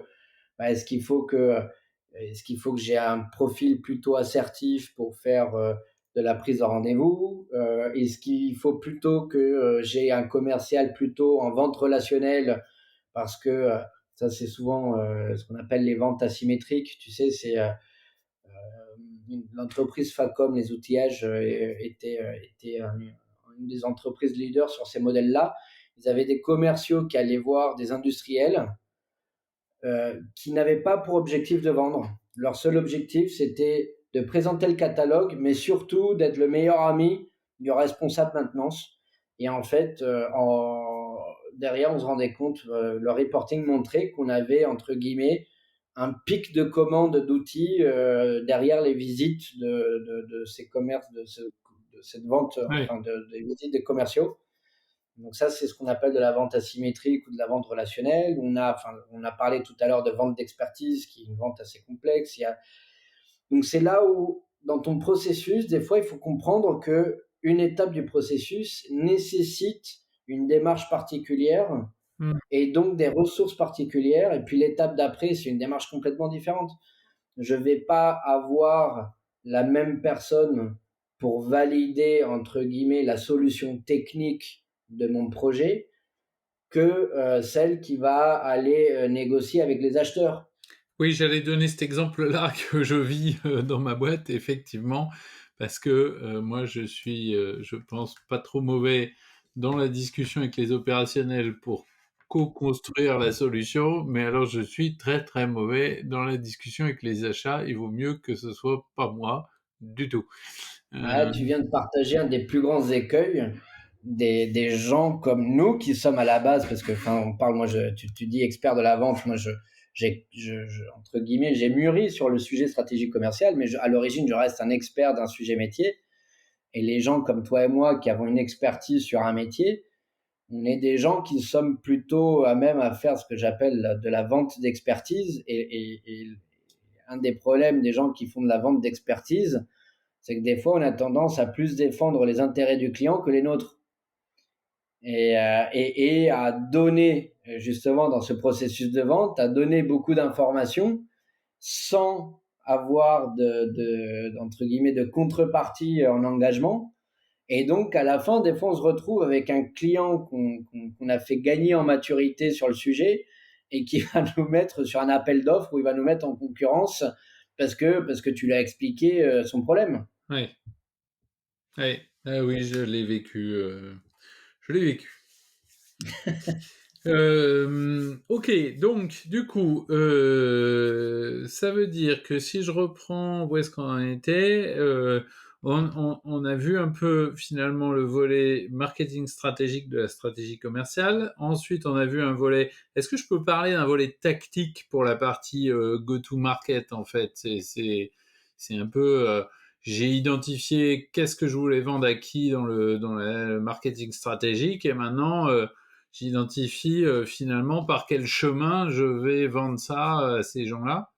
bah, est-ce qu'il faut que j'ai un profil plutôt assertif pour faire de la prise de rendez-vous? Est-ce qu'il faut plutôt que j'ai un commercial plutôt en vente relationnelle parce que ça, c'est souvent ce qu'on appelle les ventes asymétriques. Tu sais, c'est l'entreprise Facom, les outillages, était une des entreprises leaders sur ces modèles-là. Ils avaient des commerciaux qui allaient voir des industriels qui n'avaient pas pour objectif de vendre. Leur seul objectif, c'était de présenter le catalogue, mais surtout d'être le meilleur ami du responsable maintenance. Et en fait, derrière, on se rendait compte, le reporting montrait qu'on avait, entre guillemets, un pic de commandes d'outils derrière les visites de ces commerces, de cette vente, Ouais. enfin, des visites des commerciaux. Donc ça, c'est ce qu'on appelle de la vente asymétrique ou de la vente relationnelle. On a parlé tout à l'heure de vente d'expertise, qui est une vente assez complexe. Donc c'est là où, dans ton processus, des fois, il faut comprendre que une étape du processus nécessite une démarche particulière Mmh. et donc des ressources particulières. Et puis l'étape d'après, c'est une démarche complètement différente. Je vais pas avoir la même personne pour valider, entre guillemets, la solution technique de mon projet que celle qui va aller négocier avec les acheteurs. Oui, j'allais donner cet exemple-là que je vis, dans ma boîte effectivement, parce que moi, je suis, je pense, pas trop mauvais dans la discussion avec les opérationnels pour co-construire la solution, mais alors je suis très très mauvais dans la discussion avec les achats. Il vaut mieux que ce soit pas moi du tout. Ah, Euh, tu viens de partager un des plus grands écueils des gens comme nous qui sommes à la base, parce que, enfin, on parle, moi, tu dis expert de la vente, moi, entre guillemets, j'ai mûri sur le sujet stratégie commerciale, mais à l'origine, je reste un expert d'un sujet métier. Et les gens comme toi et moi qui avons une expertise sur un métier, on est des gens qui sommes plutôt à même à faire ce que j'appelle de la vente d'expertise. Et un des problèmes des gens qui font de la vente d'expertise, c'est que des fois, on a tendance à plus défendre les intérêts du client que les nôtres. Et à donner, justement, dans ce processus de vente, à donner beaucoup d'informations sans avoir entre guillemets, de contrepartie en engagement. Et donc, à la fin, des fois, on se retrouve avec un client qu'on a fait gagner en maturité sur le sujet et qui va nous mettre sur un appel d'offres où il va nous mettre en concurrence parce que tu l'as expliqué son problème. ouais, ouais. Ah oui, je l'ai vécu. Je l'ai vécu. Ok, donc du coup, ça veut dire que si je reprends où est-ce qu'on en était, on a vu un peu finalement le volet marketing stratégique de la stratégie commerciale. Ensuite, on a vu un volet. Est-ce que je peux parler d'un volet tactique pour la partie go-to-market en fait? C'est un peu. J'ai identifié qu'est-ce que je voulais vendre à qui dans le marketing stratégique et maintenant. J'identifie finalement par quel chemin je vais vendre ça à ces gens-là.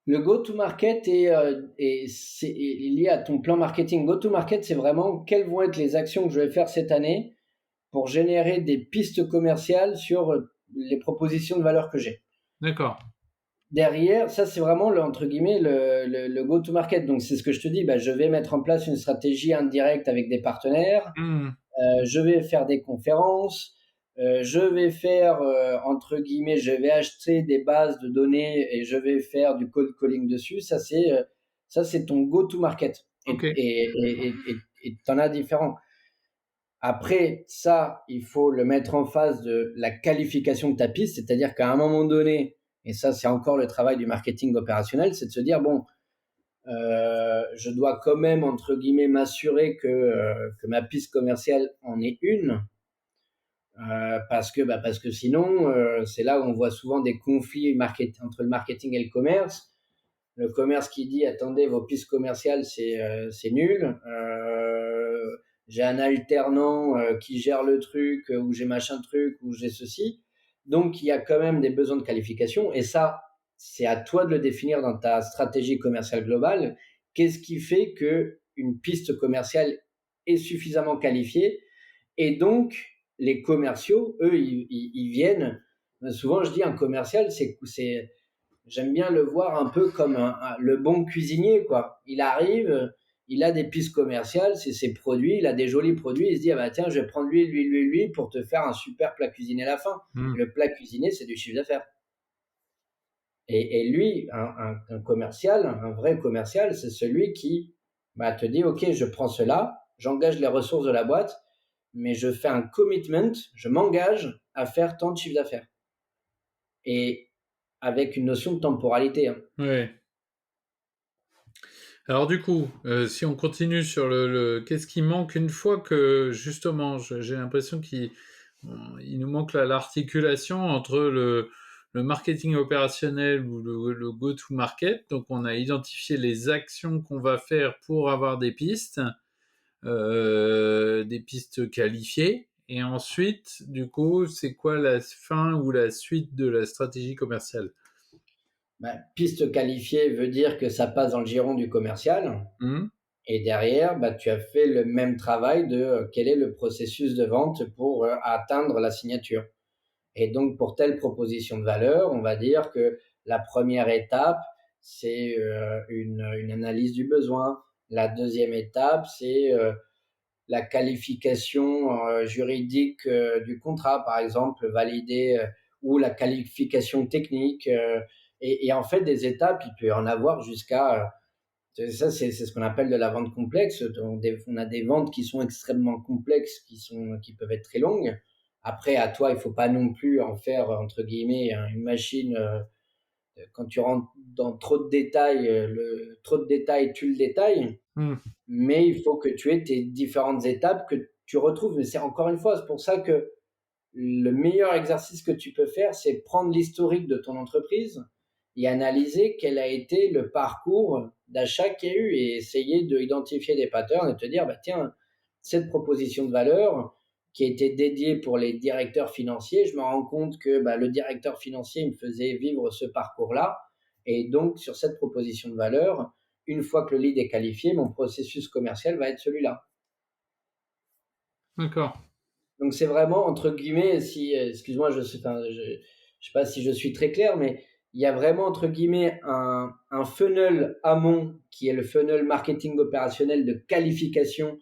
Le go-to-market c'est lié à ton plan marketing. Go-to-market, c'est vraiment quelles vont être les actions que je vais faire cette année pour générer des pistes commerciales sur les propositions de valeur que j'ai. D'accord. Derrière, ça, c'est vraiment entre guillemets le go-to-market. Donc, c'est ce que je te dis. Bah, je vais mettre en place une stratégie indirecte avec des partenaires. Mmh. Je vais faire des conférences. Je vais faire, entre guillemets, je vais acheter des bases de données et je vais faire du cold calling dessus. Ça, c'est ton go-to-market. Ok. Et t'en as différents. Après, ça, il faut le mettre en face de la qualification de ta piste, c'est-à-dire qu'à un moment donné, et ça, c'est encore le travail du marketing opérationnel, c'est de se dire, bon, je dois quand même, entre guillemets, m'assurer que ma piste commerciale en est une, parce que sinon, c'est là où on voit souvent des conflits entre le marketing et le commerce. Le commerce qui dit attendez, vos pistes commerciales c'est nul. J'ai un alternant qui gère le truc, ou j'ai machin truc, ou j'ai ceci. Donc il y a quand même des besoins de qualification et ça c'est à toi de le définir dans ta stratégie commerciale globale. Qu'est-ce qui fait que une piste commerciale est suffisamment qualifiée et donc les commerciaux, eux, ils viennent. Souvent, je dis un commercial, j'aime bien le voir un peu comme le bon cuisinier, quoi. Il arrive, il a des pistes commerciales, c'est ses produits, il a des jolis produits, il se dit, ah bah tiens, je vais prendre lui pour te faire un super plat cuisiné à la fin. Mmh. Le plat cuisiné, c'est du chiffre d'affaires. Et lui, un commercial, un vrai commercial, c'est celui qui bah, te dit, OK, je prends cela, j'engage les ressources de la boîte, mais je fais un commitment, je m'engage à faire tant de chiffre d'affaires. Et avec une notion de temporalité, hein. Ouais. Alors du coup, si on continue sur qu'est-ce qui manque une fois que justement, j'ai l'impression qu'il nous manque l'articulation entre le marketing opérationnel ou le go-to-market. Donc on a identifié les actions qu'on va faire pour avoir des pistes qualifiées. Et ensuite, du coup, c'est quoi la fin ou la suite de la stratégie commerciale? Bah, piste qualifiée veut dire que ça passe dans le giron du commercial. Hmm. Et derrière, bah, tu as fait le même travail de quel est le processus de vente pour atteindre la signature. Et donc, pour telle proposition de valeur, on va dire que la première étape, c'est une analyse du besoin. La deuxième étape, c'est la qualification juridique du contrat, par exemple, valider, ou la qualification technique. Et en fait, des étapes, il peut y en avoir jusqu'à C'est ce qu'on appelle de la vente complexe. On a des ventes qui sont extrêmement complexes, qui peuvent être très longues. Après, à toi, il faut pas non plus en faire, entre guillemets, une machine. Quand tu rentres dans trop de détails, trop de détails tue le détail. Mmh. Mais il faut que tu aies tes différentes étapes que tu retrouves. Mais c'est encore une fois, c'est pour ça que le meilleur exercice que tu peux faire, c'est prendre l'historique de ton entreprise et analyser quel a été le parcours d'achat qu'il y a eu et essayer d'identifier des patterns et te dire, bah, tiens, cette proposition de valeur qui a été dédiée pour les directeurs financiers, je me rends compte que bah, le directeur financier me faisait vivre ce parcours-là. Et donc, sur cette proposition de valeur, une fois que le lead est qualifié, mon processus commercial va être celui-là. D'accord. Donc c'est vraiment entre guillemets, si excuse-moi, je sais pas si je suis très clair, mais il y a vraiment entre guillemets un funnel amont qui est le funnel marketing opérationnel de qualification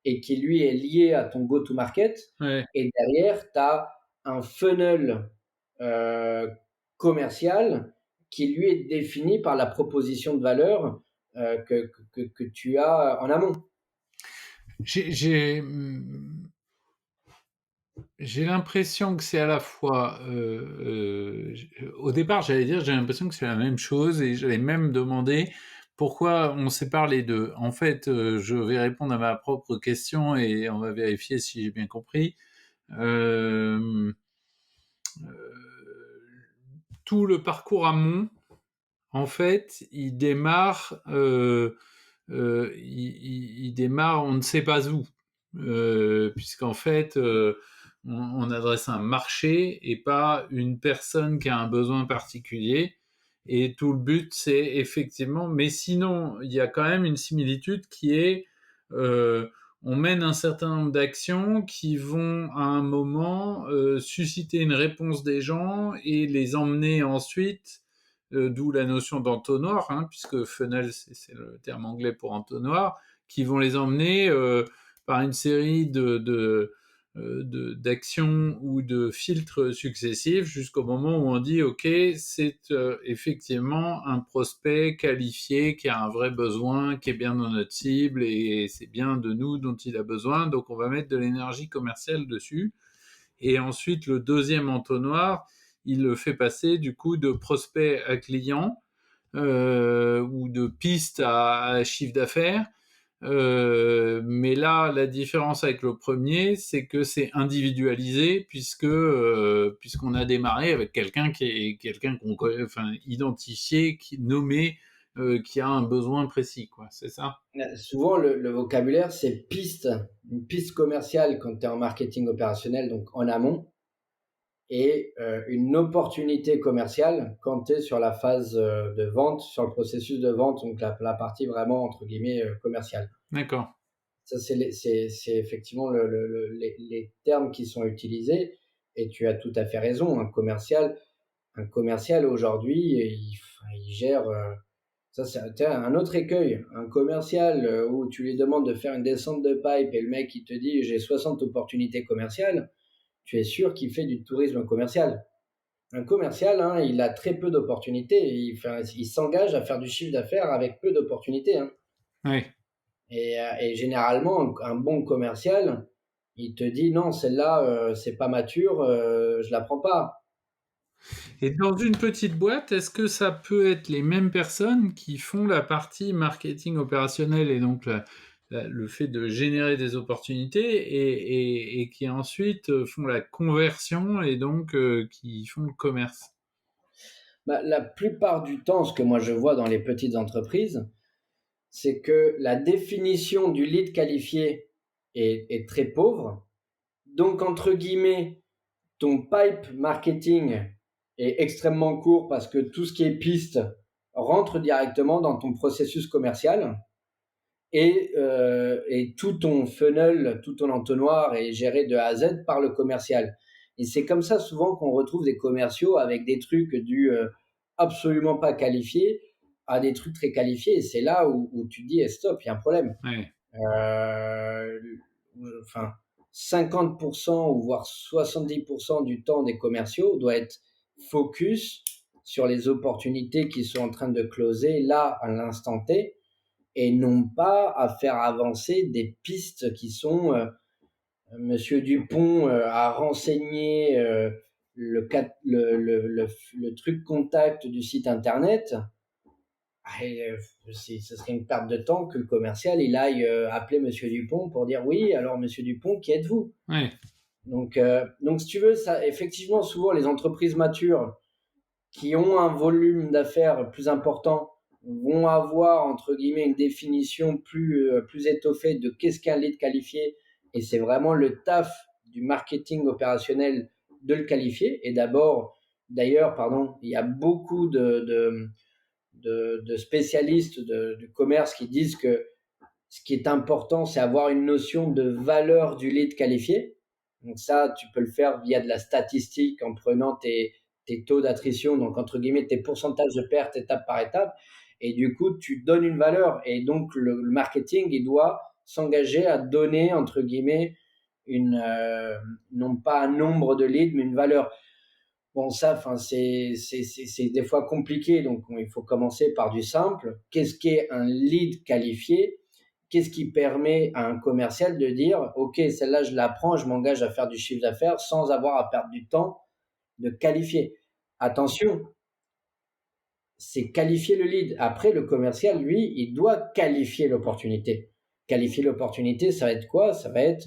et qui lui est lié à ton go-to-market. Ouais. Et derrière, tu as un funnel euh, commercial qui lui est défini par la proposition de valeur que tu as en amont. J'ai j'ai, mmh, j'ai l'impression que c'est à la fois, j au départ, j'allais dire, j'ai l'impression que c'est la même chose et j'allais même demander pourquoi on sépare les 2. En fait, je vais répondre à ma propre question et on va vérifier si j'ai bien compris. Hem, Tout le parcours amont, en fait, il démarre on ne sait pas où. Puisqu'en fait, on adresse un marché et pas une personne qui a un besoin particulier. Et tout le but, c'est effectivement, mais sinon, il y a quand même une similitude qui est, euh, on mène un certain nombre d'actions qui vont à un moment susciter une réponse des gens et les emmener ensuite, d'où la notion d'entonnoir, hein, puisque funnel, c'est le terme anglais pour entonnoir, qui vont les emmener par une série d'actions ou de filtres successifs jusqu'au moment où on dit ok, c'est effectivement un prospect qualifié qui a un vrai besoin, qui est bien dans notre cible et c'est bien de nous dont il a besoin, donc on va mettre de l'énergie commerciale dessus. Et ensuite le deuxième entonnoir, il le fait passer du coup de prospect à client ou de piste à chiffre d'affaires. Mais là, la différence avec le premier, c'est que c'est individualisé puisqu'on a démarré avec quelqu'un qu'on connaît, enfin identifié, nommé, qui a un besoin précis, quoi. C'est ça? Souvent, le vocabulaire, c'est piste, une piste commerciale quand tu es en marketing opérationnel, donc en amont, et une opportunité commerciale quand tu es sur la phase de vente, sur le processus de vente, donc la partie vraiment, entre guillemets, commerciale. D'accord. Ça, c'est effectivement les termes qui sont utilisés, et tu as tout à fait raison. Un commercial aujourd'hui, il gère. Ça, c'est un autre écueil. Un commercial où tu lui demandes de faire une descente de pipe et le mec il te dit j'ai 60 opportunités commerciales, tu es sûr qu'il fait du tourisme commercial. Un commercial, hein, il a très peu d'opportunités. Il s'engage à faire du chiffre d'affaires avec peu d'opportunités, hein. Oui. Et généralement, un bon commercial, il te dit non, celle-là, c'est pas mature, je la prends pas. Et dans une petite boîte, est-ce que ça peut être les mêmes personnes qui font la partie marketing opérationnel et donc le fait de générer des opportunités et qui ensuite font la conversion et donc qui font le commerce? Bah, la plupart du temps, ce que moi je vois dans les petites entreprises, c'est que la définition du lead qualifié est très pauvre. Donc, entre guillemets, ton pipe marketing est extrêmement court parce que tout ce qui est piste rentre directement dans ton processus commercial et tout ton funnel, tout ton entonnoir est géré de A à Z par le commercial. Et c'est comme ça souvent qu'on retrouve des commerciaux avec des trucs absolument pas qualifiés à des trucs très qualifiés. Et c'est là où tu te dis, eh, stop, il y a un problème. Ouais. Euh, enfin, 50% ou voire 70% du temps des commerciaux doit être focus sur les opportunités qui sont en train de closer là à l'instant T et non pas à faire avancer des pistes qui sont, Monsieur Dupont a renseigné le truc contact du site internet. Et, ce serait une perte de temps que le commercial il aille appeler Monsieur Dupont pour dire oui, alors Monsieur Dupont, qui êtes-vous? Ouais. Donc si tu veux, ça, effectivement, souvent les entreprises matures qui ont un volume d'affaires plus important vont avoir, entre guillemets, une définition plus étoffée de qu'est-ce qu'un lead qualifié. Et c'est vraiment le taf du marketing opérationnel de le qualifier. Et d'ailleurs, pardon, il y a beaucoup de spécialistes du commerce qui disent que ce qui est important, c'est avoir une notion de valeur du lead qualifié. Donc ça, tu peux le faire via de la statistique en prenant tes taux d'attrition, donc entre guillemets tes pourcentages de perte étape par étape. Et du coup, tu donnes une valeur. Et donc le marketing, il doit s'engager à donner, entre guillemets, non pas un nombre de leads, mais une valeur. Bon, ça, enfin, c'est des fois compliqué, donc il faut commencer par du simple. Qu'est-ce qu'est un lead qualifié? Qu'est-ce qui permet à un commercial de dire, OK, celle-là, je la prends, je m'engage à faire du chiffre d'affaires sans avoir à perdre du temps de qualifier. Attention, c'est qualifier le lead. Après, le commercial, lui, il doit qualifier l'opportunité. Qualifier l'opportunité, ça va être quoi? Ça va être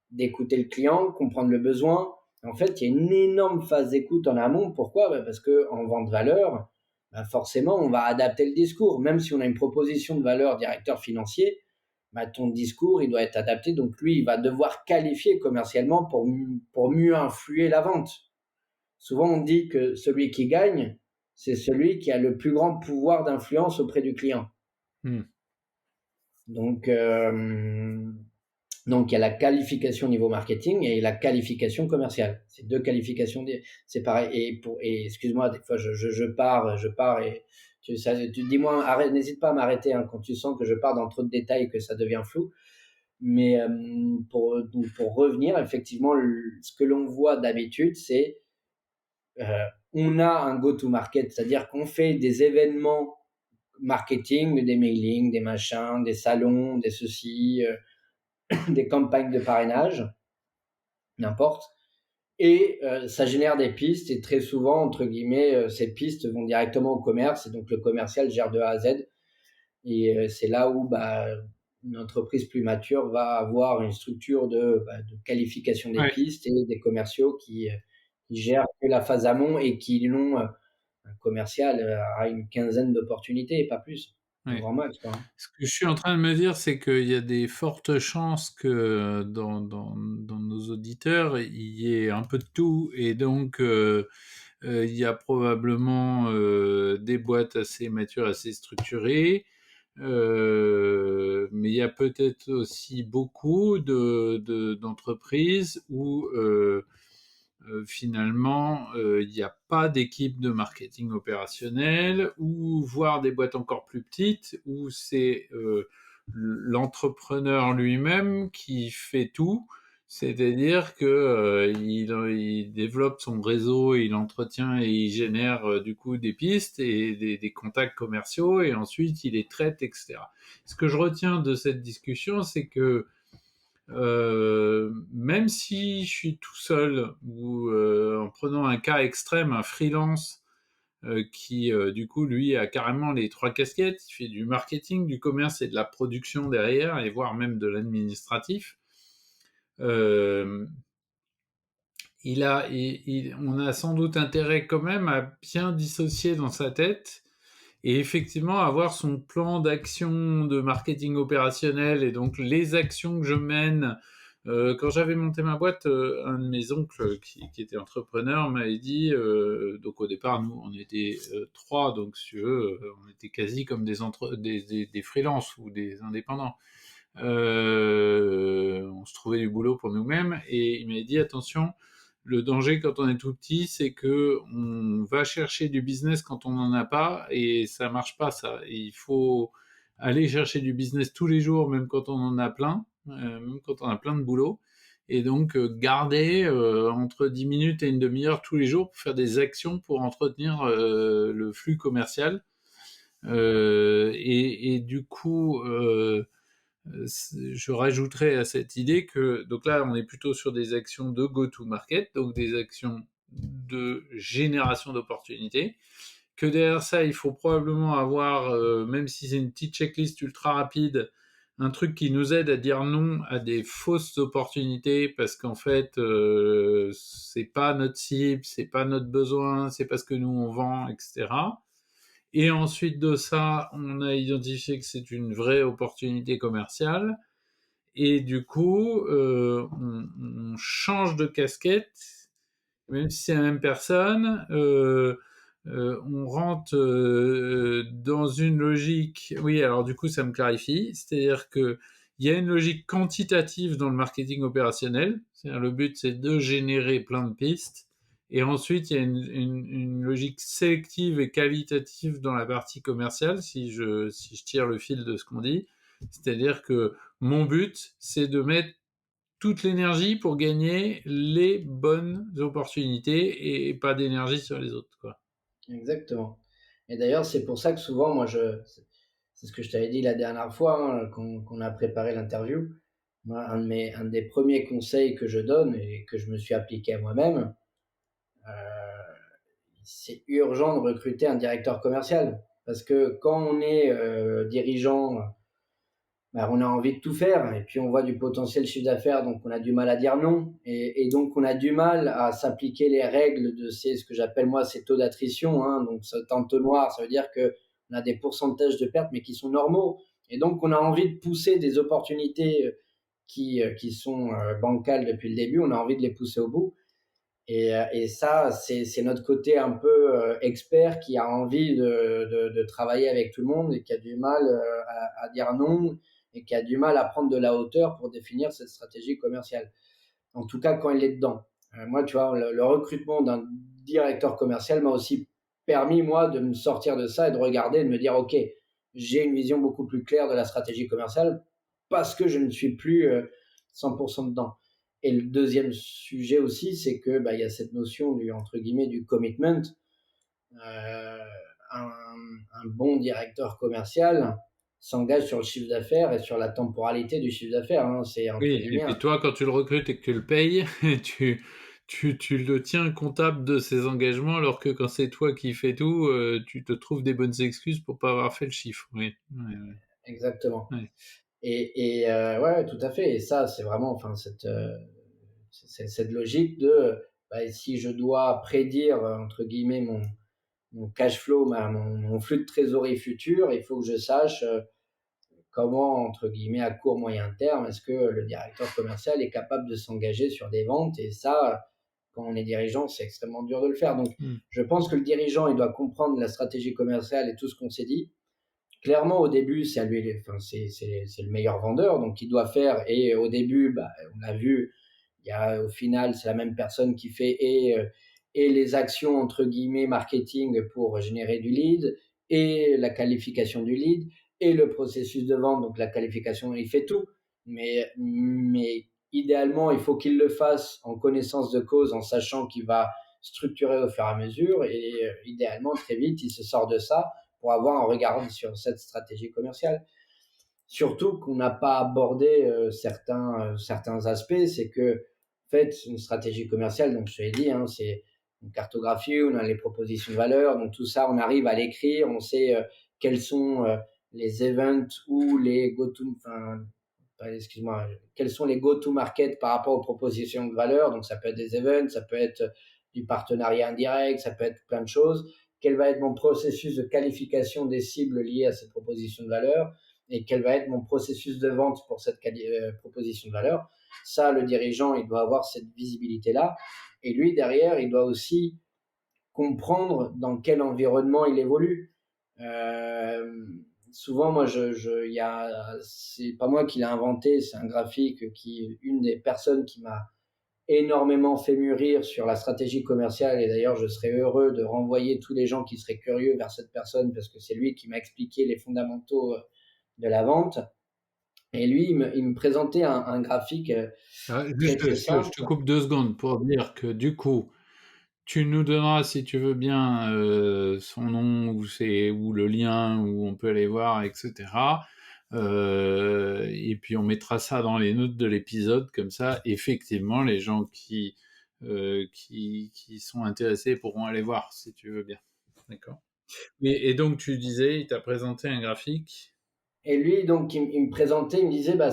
d'écouter le client, comprendre le besoin. En fait, il y a une énorme phase d'écoute en amont. Pourquoi? Parce qu'en vente valeur, forcément, on va adapter le discours. Même si on a une proposition de valeur directeur financier, ton discours, il doit être adapté. Donc, lui, il va devoir qualifier commercialement pour mieux influer la vente. Souvent, on dit que celui qui gagne, c'est celui qui a le plus grand pouvoir d'influence auprès du client. Donc, donc, il y a la qualification au niveau marketing et la qualification commerciale. C'est deux qualifications séparées. Et excuse-moi, des fois, je pars et dis-moi, arrête, n'hésite pas à m'arrêter quand tu sens que je pars dans trop de détails et que ça devient flou. Mais pour revenir, effectivement, ce que l'on voit d'habitude, c'est on a un go-to-market, c'est-à-dire qu'on fait des événements marketing, des mailings, des machins, des salons, des ceci, des campagnes de parrainage, n'importe. Et ça génère des pistes et très souvent, entre guillemets, ces pistes vont directement au commerce et donc le commercial gère de A à Z. Et c'est là où une entreprise plus mature va avoir une structure de qualification des pistes et des commerciaux qui gèrent que la phase amont et qui l'ont, un commercial a une quinzaine d'opportunités et pas plus, au grand max, quoi. Ce que je suis en train de me dire, c'est qu'il y a des fortes chances que dans nos auditeurs, il y ait un peu de tout et donc il y a probablement des boîtes assez matures, assez structurées, mais il y a peut-être aussi beaucoup d'entreprises où finalement, il n'y a pas d'équipe de marketing opérationnel, ou voire des boîtes encore plus petites, où c'est l'entrepreneur lui-même qui fait tout, c'est-à-dire que il développe son réseau, il entretient et il génère du coup des pistes et des contacts commerciaux, et ensuite il les traite, etc. Ce que je retiens de cette discussion, c'est que même si je suis tout seul ou en prenant un cas extrême, un freelance qui du coup lui a carrément les trois casquettes, il fait du marketing, du commerce et de la production derrière, et voire même de l'administratif. Euh, on a sans doute intérêt quand même à bien dissocier dans sa tête et effectivement avoir son plan d'action de marketing opérationnel, et donc les actions que je mène. Quand j'avais monté ma boîte, un de mes oncles qui était entrepreneur m'avait dit, donc au départ nous on était trois, donc si tu veux, on était quasi comme des freelances ou des indépendants. On se trouvait du boulot pour nous-mêmes, et il m'avait dit attention, le danger quand on est tout petit, c'est que on va chercher du business quand on n'en a pas, et ça marche pas ça. Et il faut aller chercher du business tous les jours, même quand on en a plein, même quand on a plein de boulot. Et donc garder entre 10 minutes et une demi-heure tous les jours pour faire des actions pour entretenir le flux commercial. Et du coup, je rajouterais à cette idée que, donc là, on est plutôt sur des actions de go-to-market, donc des actions de génération d'opportunités, que derrière ça, il faut probablement avoir, même si c'est une petite checklist ultra rapide, un truc qui nous aide à dire non à des fausses opportunités parce qu'en fait, c'est pas notre cible, c'est pas notre besoin, c'est pas ce que nous on vend, etc. Et ensuite de ça, on a identifié que c'est une vraie opportunité commerciale. Et du coup, on change de casquette, même si c'est la même personne. On rentre dans une logique. Oui, alors du coup, ça me clarifie. C'est-à-dire que il y a une logique quantitative dans le marketing opérationnel. C'est-à-dire le but, c'est de générer plein de pistes. Et ensuite, il y a une logique sélective et qualitative dans la partie commerciale, si je tire le fil de ce qu'on dit. C'est-à-dire que mon but, c'est de mettre toute l'énergie pour gagner les bonnes opportunités et pas d'énergie sur les autres, quoi. Exactement. Et d'ailleurs, c'est pour ça que souvent, moi, c'est ce que je t'avais dit la dernière fois, hein, qu'on a préparé l'interview. Moi, un des premiers conseils que je donne et que je me suis appliqué à moi-même, c'est urgent de recruter un directeur commercial. Parce que quand on est dirigeant, bah, on a envie de tout faire et puis on voit du potentiel chiffre d'affaires, donc on a du mal à dire non. Et donc on a du mal à s'appliquer les règles de ce que j'appelle moi ces taux d'attrition. Hein, donc cet entonnoir, ça veut dire qu'on a des pourcentages de pertes mais qui sont normaux. Et donc on a envie de pousser des opportunités qui sont bancales depuis le début, on a envie de les pousser au bout. Et ça, c'est notre côté un peu expert qui a envie de travailler avec tout le monde et qui a du mal à dire non et qui a du mal à prendre de la hauteur pour définir cette stratégie commerciale. En tout cas, quand il est dedans. Moi, tu vois, le recrutement d'un directeur commercial m'a aussi permis, moi, de me sortir de ça et de regarder et de me dire, OK, j'ai une vision beaucoup plus claire de la stratégie commerciale parce que je ne suis plus 100% dedans. Et le deuxième sujet aussi, c'est que bah, il y a cette notion du entre guillemets du commitment. Euh, un, un bon directeur commercial s'engage sur le chiffre d'affaires et sur la temporalité du chiffre d'affaires. Hein. C'est entre Oui, et guillemets puis toi, quand tu le recrutes et que tu le payes, tu le tiens comptable de ses engagements, alors que quand c'est toi qui fais tout, tu te trouves des bonnes excuses pour pas avoir fait le chiffre. Oui, ouais, ouais, exactement. ouais. Ouais, tout à fait. Et ça, c'est vraiment, enfin, cette logique de bah, si je dois prédire entre guillemets mon cash flow, mon flux de trésorerie futur, il faut que je sache comment, entre guillemets, à court, moyen terme, est-ce que le directeur commercial est capable de s'engager sur des ventes. Et ça, quand on est dirigeant, c'est extrêmement dur de le faire. Donc, Mm. je pense que le dirigeant, il doit comprendre la stratégie commerciale et tout ce qu'on s'est dit. Clairement, au début, c'est à lui, enfin, c'est le meilleur vendeur, donc il doit faire. Et au début, bah, on a vu, il y a au final, c'est la même personne qui fait et les actions entre guillemets marketing pour générer du lead et la qualification du lead et le processus de vente, donc la qualification, il fait tout. Mais idéalement, il faut qu'il le fasse en connaissance de cause, en sachant qu'il va structurer au fur et à mesure. Et idéalement, très vite, il se sort de ça pour avoir un regard sur cette stratégie commerciale. Surtout qu'on n'a pas abordé certains aspects, c'est que en fait une stratégie commerciale, donc je te l'ai dit, hein, c'est une cartographie, on a les propositions de valeur, donc tout ça on arrive à l'écrire, on sait quels sont les events ou les go-to, enfin excuse-moi, quels sont les go-to market par rapport aux propositions de valeur, donc ça peut être des events, ça peut être du partenariat indirect, ça peut être plein de choses. Quel va être mon processus de qualification des cibles liées à cette proposition de valeur et quel va être mon processus de vente pour cette proposition de valeur. Ça, le dirigeant, il doit avoir cette visibilité-là. Et lui, derrière, il doit aussi comprendre dans quel environnement il évolue. Souvent, moi, c'est pas moi qui l'ai inventé, c'est un graphique qui, une des personnes qui m'a énormément fait mûrir sur la stratégie commerciale. Et d'ailleurs, je serais heureux de renvoyer tous les gens qui seraient curieux vers cette personne parce que c'est lui qui m'a expliqué les fondamentaux de la vente. Et lui, il me présentait un graphique Ah, très juste, très je te simple. coupe 2 secondes pour dire que du coup, Tu nous donneras, si tu veux bien, son nom, ou le lien où on peut aller voir, etc. Et puis on mettra ça dans les notes de l'épisode, comme ça, effectivement, les gens qui sont intéressés pourront aller voir, si tu veux bien. D'accord. Et donc tu disais, il t'a présenté un graphique. Et lui, donc, il me présentait, il me disait, bah,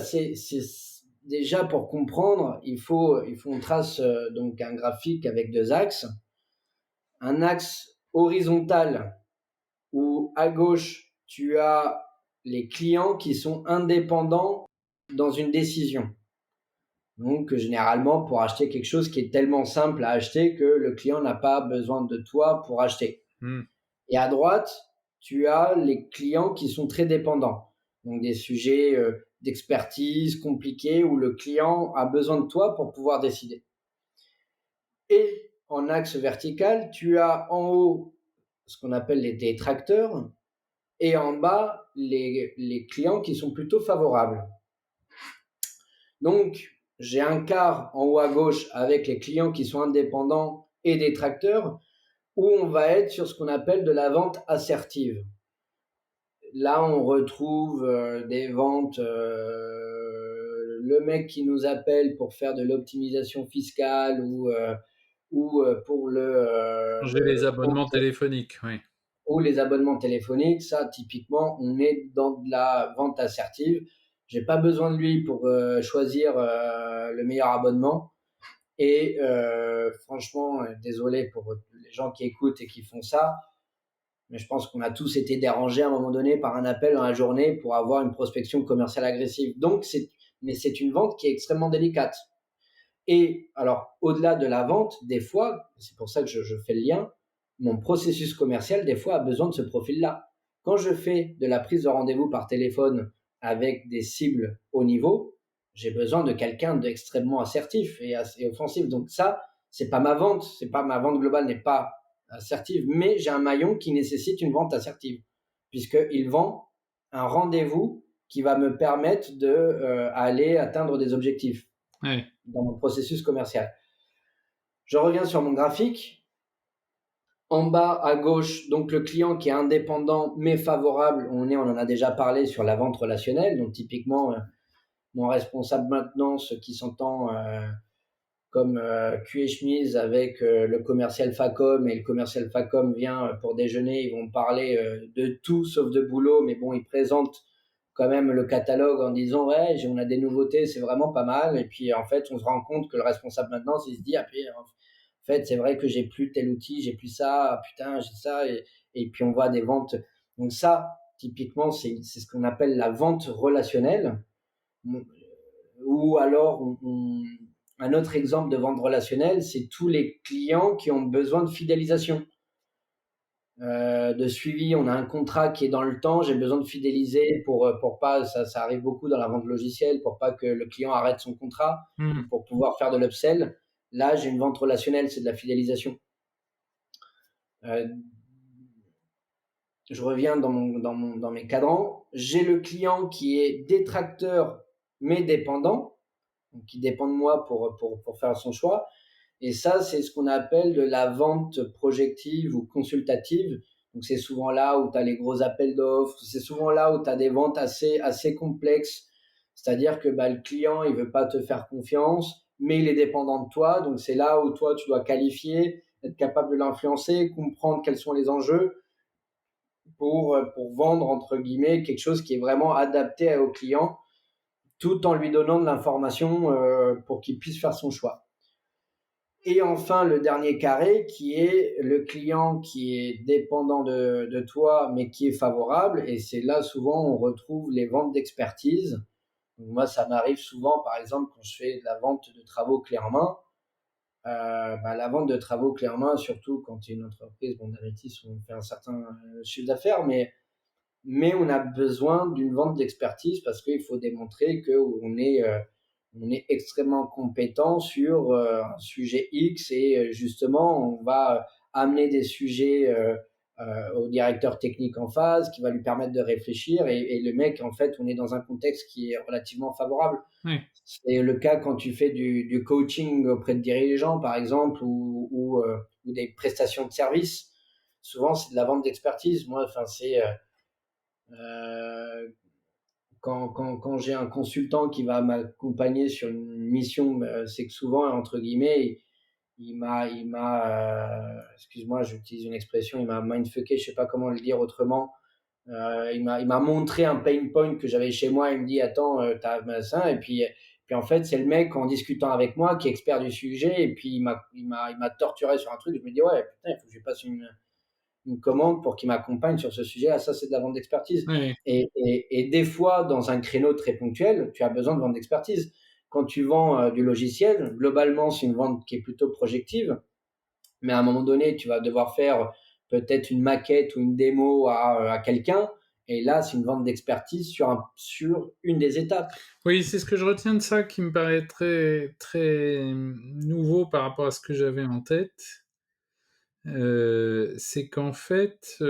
déjà pour comprendre, il faut on trace donc un graphique avec deux axes. Un axe horizontal où à gauche, tu as les clients qui sont indépendants dans une décision. Donc, généralement, pour acheter quelque chose qui est tellement simple à acheter que le client n'a pas besoin de toi pour acheter. Hmm. Et à droite, tu as les clients qui sont très dépendants. Donc, des sujets d'expertise compliqués où le client a besoin de toi pour pouvoir décider. Et en axe vertical, tu as en haut ce qu'on appelle les détracteurs et en bas les clients qui sont plutôt favorables. Donc, j'ai un quart en haut à gauche avec les clients qui sont indépendants et détracteurs où on va être sur ce qu'on appelle de la vente assertive. Là, on retrouve des ventes, le mec qui nous appelle pour faire de l'optimisation fiscale ou pour Changer les abonnements téléphoniques, oui. ou les abonnements téléphoniques. Ça, typiquement, on est dans de la vente assertive. J'ai pas besoin de lui pour choisir le meilleur abonnement. Et franchement, désolé pour les gens qui écoutent et qui font ça, mais je pense qu'on a tous été dérangés à un moment donné par un appel dans la journée pour avoir une prospection commerciale agressive. Donc, mais c'est une vente qui est extrêmement délicate. Et alors, au-delà de la vente, des fois, c'est pour ça que je fais le lien, mon processus commercial, des fois, a besoin de ce profil-là. Quand je fais de la prise de rendez-vous par téléphone avec des cibles haut niveau, j'ai besoin de quelqu'un d'extrêmement assertif et offensif. Donc ça, c'est pas ma vente, ma vente globale n'est pas assertive, mais j'ai un maillon qui nécessite une vente assertive, puisqu'il vend un rendez-vous qui va me permettre de aller atteindre des objectifs Ouais. dans mon processus commercial. Je reviens sur mon graphique. En bas à gauche, donc le client qui est indépendant mais favorable, on en a déjà parlé sur la vente relationnelle. Donc typiquement, mon responsable maintenance qui s'entend comme cul et chemise avec le commercial Facom, et le commercial Facom vient pour déjeuner, ils vont parler de tout sauf de boulot, mais bon, ils présentent quand même le catalogue en disant ouais, on a des nouveautés, c'est vraiment pas mal. Et puis en fait, on se rend compte que le responsable maintenance, il se dit ah puis en fait, c'est vrai que j'ai plus tel outil, j'ai plus ça, ah, putain, j'ai ça, et puis on voit des ventes. Donc ça, typiquement, c'est ce qu'on appelle la vente relationnelle. Ou alors, un autre exemple de vente relationnelle, c'est tous les clients qui ont besoin de fidélisation, de suivi. On a un contrat qui est dans le temps, j'ai besoin de fidéliser pour pas, ça arrive beaucoup dans la vente logicielle, pour pas que le client arrête son contrat, Hmm. pour pouvoir faire de l'upsell. Là, j'ai une vente relationnelle, c'est de la fidélisation. Euh, je reviens dans mes cadrans. J'ai le client qui est détracteur mais dépendant, donc qui dépend de moi pour faire son choix. Et ça, c'est ce qu'on appelle de la vente projective ou consultative. Donc, c'est souvent là où tu as les gros appels d'offres. C'est souvent là où tu as des ventes assez complexes. C'est-à-dire que bah, le client, il veut pas te faire confiance, mais il est dépendant de toi. Donc, c'est là où toi, tu dois qualifier, être capable de l'influencer, comprendre quels sont les enjeux pour vendre, entre guillemets, quelque chose qui est vraiment adapté au client, tout en lui donnant de l'information pour qu'il puisse faire son choix. Et enfin, le dernier carré qui est le client qui est dépendant de toi, mais qui est favorable. Et c'est là, souvent, on retrouve les ventes d'expertise. Donc, moi, ça m'arrive souvent, par exemple, quand je fais de la vente de travaux clés en main. Bah, la vente de travaux clés en main, surtout quand tu es une entreprise, bon, d'Avetis, on fait un certain chiffre d'affaires, mais on a besoin d'une vente d'expertise parce qu'il faut démontrer on est extrêmement compétent sur un sujet X et justement, on va amener des sujets au directeur technique en face, qui va lui permettre de réfléchir. Et le mec, en fait, on est dans un contexte qui est relativement favorable. Ouais. C'est le cas quand tu fais du coaching auprès de dirigeants, par exemple, ou des prestations de services. Souvent, c'est de la vente d'expertise. Moi, enfin, c'est quand j'ai un consultant qui va m'accompagner sur une mission, c'est que souvent, entre guillemets, excuse-moi, j'utilise une expression, il m'a mindfucké, je sais pas comment le dire autrement. Il m'a montré un pain point que j'avais chez moi. Il me dit, attends, t'as ça. Et puis en fait, c'est le mec en discutant avec moi qui est expert du sujet. Et puis il m'a torturé sur un truc. Je me dis, ouais, putain, il faut que je lui passe une commande pour qu'il m'accompagne sur ce sujet. Ah, ça, c'est de la vente d'expertise. Ouais. Et des fois, dans un créneau très ponctuel, tu as besoin de vente d'expertise. Quand tu vends du logiciel, globalement, c'est une vente qui est plutôt projective. Mais à un moment donné, tu vas devoir faire peut-être une maquette ou une démo à quelqu'un. Et là, c'est une vente d'expertise sur une des étapes. Oui, c'est ce que je retiens de ça qui me paraît très, très nouveau par rapport à ce que j'avais en tête. C'est qu'en fait,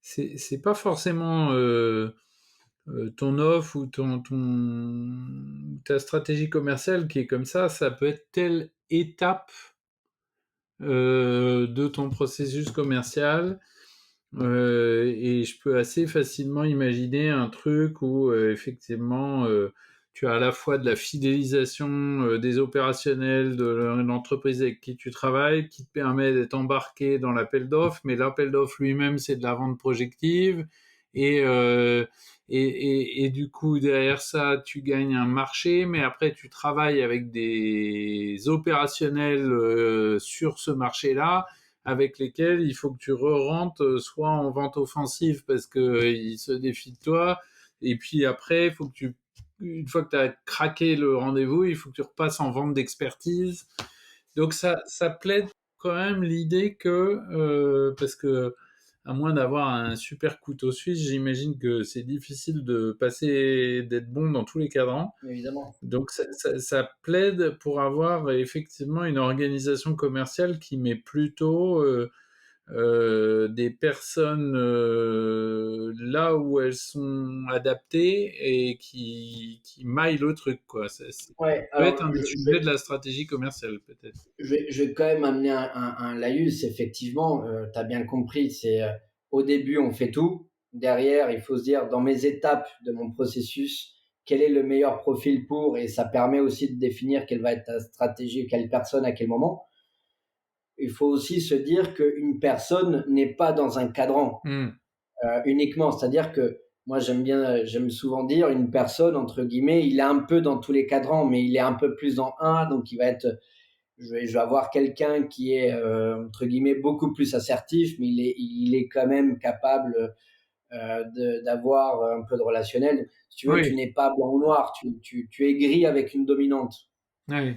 c'est pas forcément ton offre ou ta stratégie commerciale qui est comme ça peut être telle étape de ton processus commercial. Et je peux assez facilement imaginer un truc où effectivement tu as à la fois de la fidélisation des opérationnels de l'entreprise avec qui tu travailles, qui te permet d'être embarqué dans l'appel d'offres, mais l'appel d'offres lui-même c'est de la vente projective et, euh, et du coup derrière ça tu gagnes un marché, mais après tu travailles avec des opérationnels sur ce marché-là avec lesquels il faut que tu re-rentres soit en vente offensive parce que ils se défient de toi, et puis après, il faut que une fois que tu as craqué le rendez-vous, il faut que tu repasses en vente d'expertise. Donc ça plaide quand même l'idée que, parce que à moins d'avoir un super couteau suisse, j'imagine que c'est difficile de passer, d'être bon dans tous les cadrans. Évidemment. Donc ça plaide pour avoir effectivement une organisation commerciale qui met plutôt des personnes là où elles sont adaptées et qui maillent le truc, quoi. Ça Ouais, peut être alors un des sujets de la stratégie commerciale, peut-être. je vais quand même amener un laïus. Effectivement, tu as bien compris, au début, on fait tout. Derrière, il faut se dire, dans mes étapes de mon processus, quel est le meilleur profil pour, et ça permet aussi de définir quelle va être ta stratégie, quelle personne à quel moment. Il faut aussi se dire qu'une personne n'est pas dans un cadran Hmm. uniquement. C'est-à-dire que moi, j'aime souvent dire une personne, entre guillemets, il est un peu dans tous les cadrans, mais il est un peu plus dans un, donc je vais avoir quelqu'un qui est, entre guillemets, beaucoup plus assertif, mais il est quand même capable d'avoir un peu de relationnel. Si tu veux, tu Oui, n'es pas blanc ou noir, tu es gris avec une dominante. oui.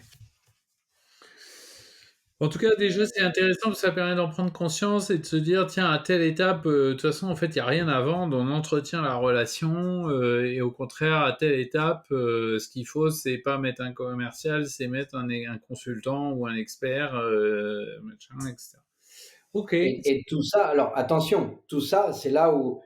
En tout cas, déjà, c'est intéressant parce que ça permet d'en prendre conscience et de se dire, tiens, à telle étape, de toute façon, en fait, il n'y a rien à vendre, on entretient la relation, et au contraire, à telle étape, ce qu'il faut, c'est pas mettre un commercial, c'est mettre un consultant ou un expert, machin, etc. Ok. Et tout ça, alors attention, tout ça, c'est là où,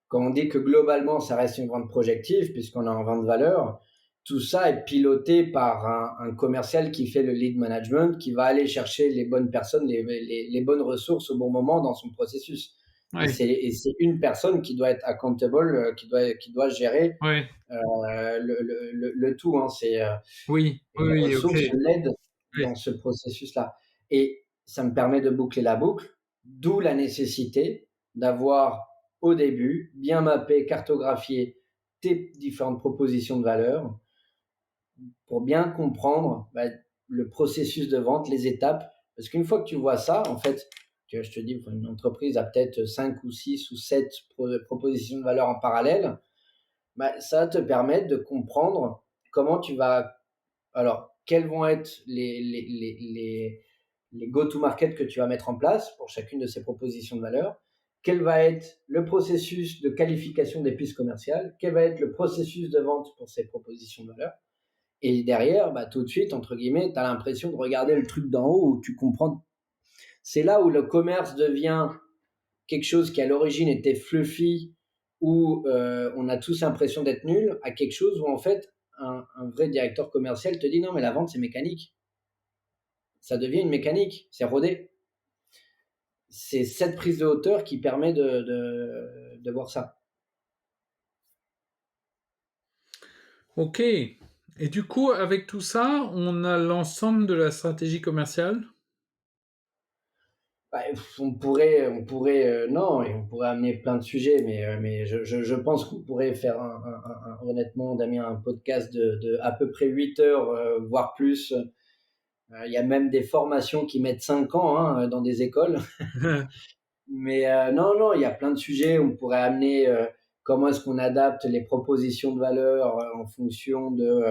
quand on dit que globalement, ça reste une vente projective, puisqu'on est en vente valeur, tout ça est piloté par un commercial qui fait le lead management, qui va aller chercher les bonnes personnes, les bonnes ressources au bon moment dans son processus. Et Ouais, c'est une personne qui doit être accountable, qui doit gérer ouais, le tout. Hein. oui, Et oui, les oui, ok. ressources l'aident Ouais, dans ce processus-là. Et ça me permet de boucler la boucle, d'où la nécessité d'avoir au début bien mappé, cartographié tes différentes propositions de valeur pour bien comprendre le processus de vente, les étapes. Parce qu'une fois que tu vois ça, en fait, je te dis, une entreprise a peut-être 5 ou 6 ou 7 propositions de valeur en parallèle, ça va te permettre de comprendre comment tu vas. Alors, quels vont être les go-to-market que tu vas mettre en place pour chacune de ces propositions de valeur? Quel va être le processus de qualification des pistes commerciales? Quel va être le processus de vente pour ces propositions de valeur? Et derrière, tout de suite, entre guillemets, tu as l'impression de regarder le truc d'en haut où tu comprends. C'est là où le commerce devient quelque chose qui à l'origine était fluffy, où on a tous l'impression d'être nul, à quelque chose où en fait un vrai directeur commercial te dit non mais la vente c'est mécanique, ça devient une mécanique, c'est rodé. C'est cette prise de hauteur qui permet de voir ça. Ok. Et du coup, avec tout ça, on a l'ensemble de la stratégie commerciale. Bah, on pourrait, non, et on pourrait amener plein de sujets, mais je pense qu'on pourrait faire honnêtement, Damien, un podcast de à peu près 8 heures, voire plus. Il y a même des formations qui mettent 5 ans hein, dans des écoles. Mais non, non, il y a plein de sujets. On pourrait amener comment est-ce qu'on adapte les propositions de valeur en fonction de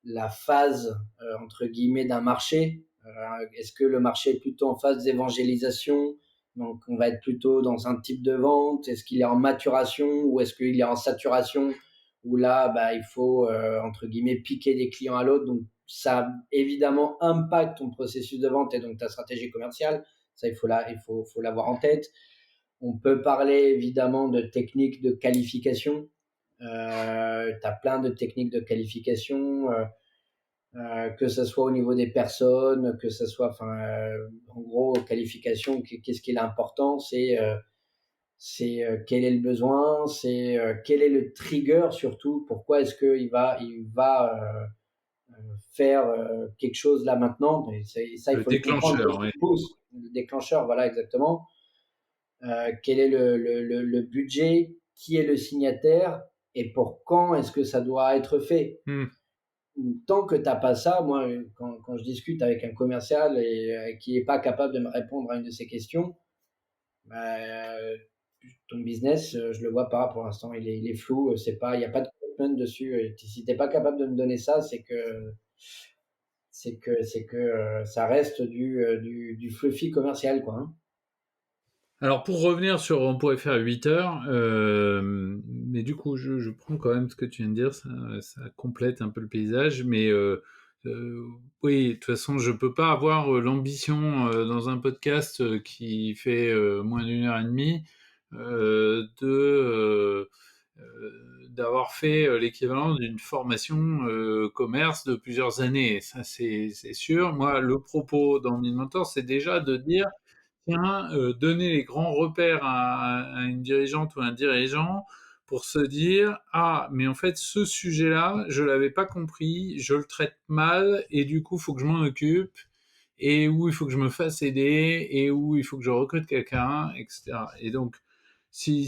la phase, entre guillemets, d'un marché. Est-ce que le marché est plutôt en phase d'évangélisation? Donc, on va être plutôt dans un type de vente. Est-ce qu'il est en maturation ou est-ce qu'il est en saturation? Où là, bah, il faut, entre guillemets, piquer des clients à l'autre. Donc, ça évidemment impacte ton processus de vente et donc ta stratégie commerciale. Ça, il faut l'avoir en tête. On peut parler évidemment de techniques de qualification. Tu as plein de techniques de qualification, que ce soit au niveau des personnes, que ce soit, enfin, en gros, qualification, qu'est-ce qui est important, c'est quel est le besoin, c'est quel est le trigger surtout, pourquoi est-ce qu'il va faire quelque chose là maintenant. Et ça, il Le faut le comprendre. déclencheur, Qu'est-ce oui. qui pousse le déclencheur? Voilà, exactement. Quel est le budget, qui est le signataire et pour quand est-ce que ça doit être fait. Hmm. Tant que tu n'as pas ça, moi, quand je discute avec un commercial et qui n'est pas capable de me répondre à une de ces questions, bah, ton business, je le vois pas pour l'instant, il est flou, il n'y a pas de commitment dessus. Et si tu n'es pas capable de me donner ça, c'est que ça reste du fluffy commercial, quoi. Hein. Alors pour revenir sur, on pourrait faire 8 heures, mais du coup je prends quand même ce que tu viens de dire, ça complète un peu le paysage, mais oui, de toute façon je peux pas avoir l'ambition dans un podcast qui fait moins d'1 heure et demie d'avoir fait l'équivalent d'une formation commerce de plusieurs années. Ça c'est sûr. Moi le propos dans Mine Mentor c'est déjà de dire tiens, donner les grands repères à une dirigeante ou un dirigeant pour se dire ah mais en fait ce sujet-là je l'avais pas compris, je le traite mal et du coup il faut que je m'en occupe et où il faut que je me fasse aider et où il faut que je recrute quelqu'un, etc. Et donc si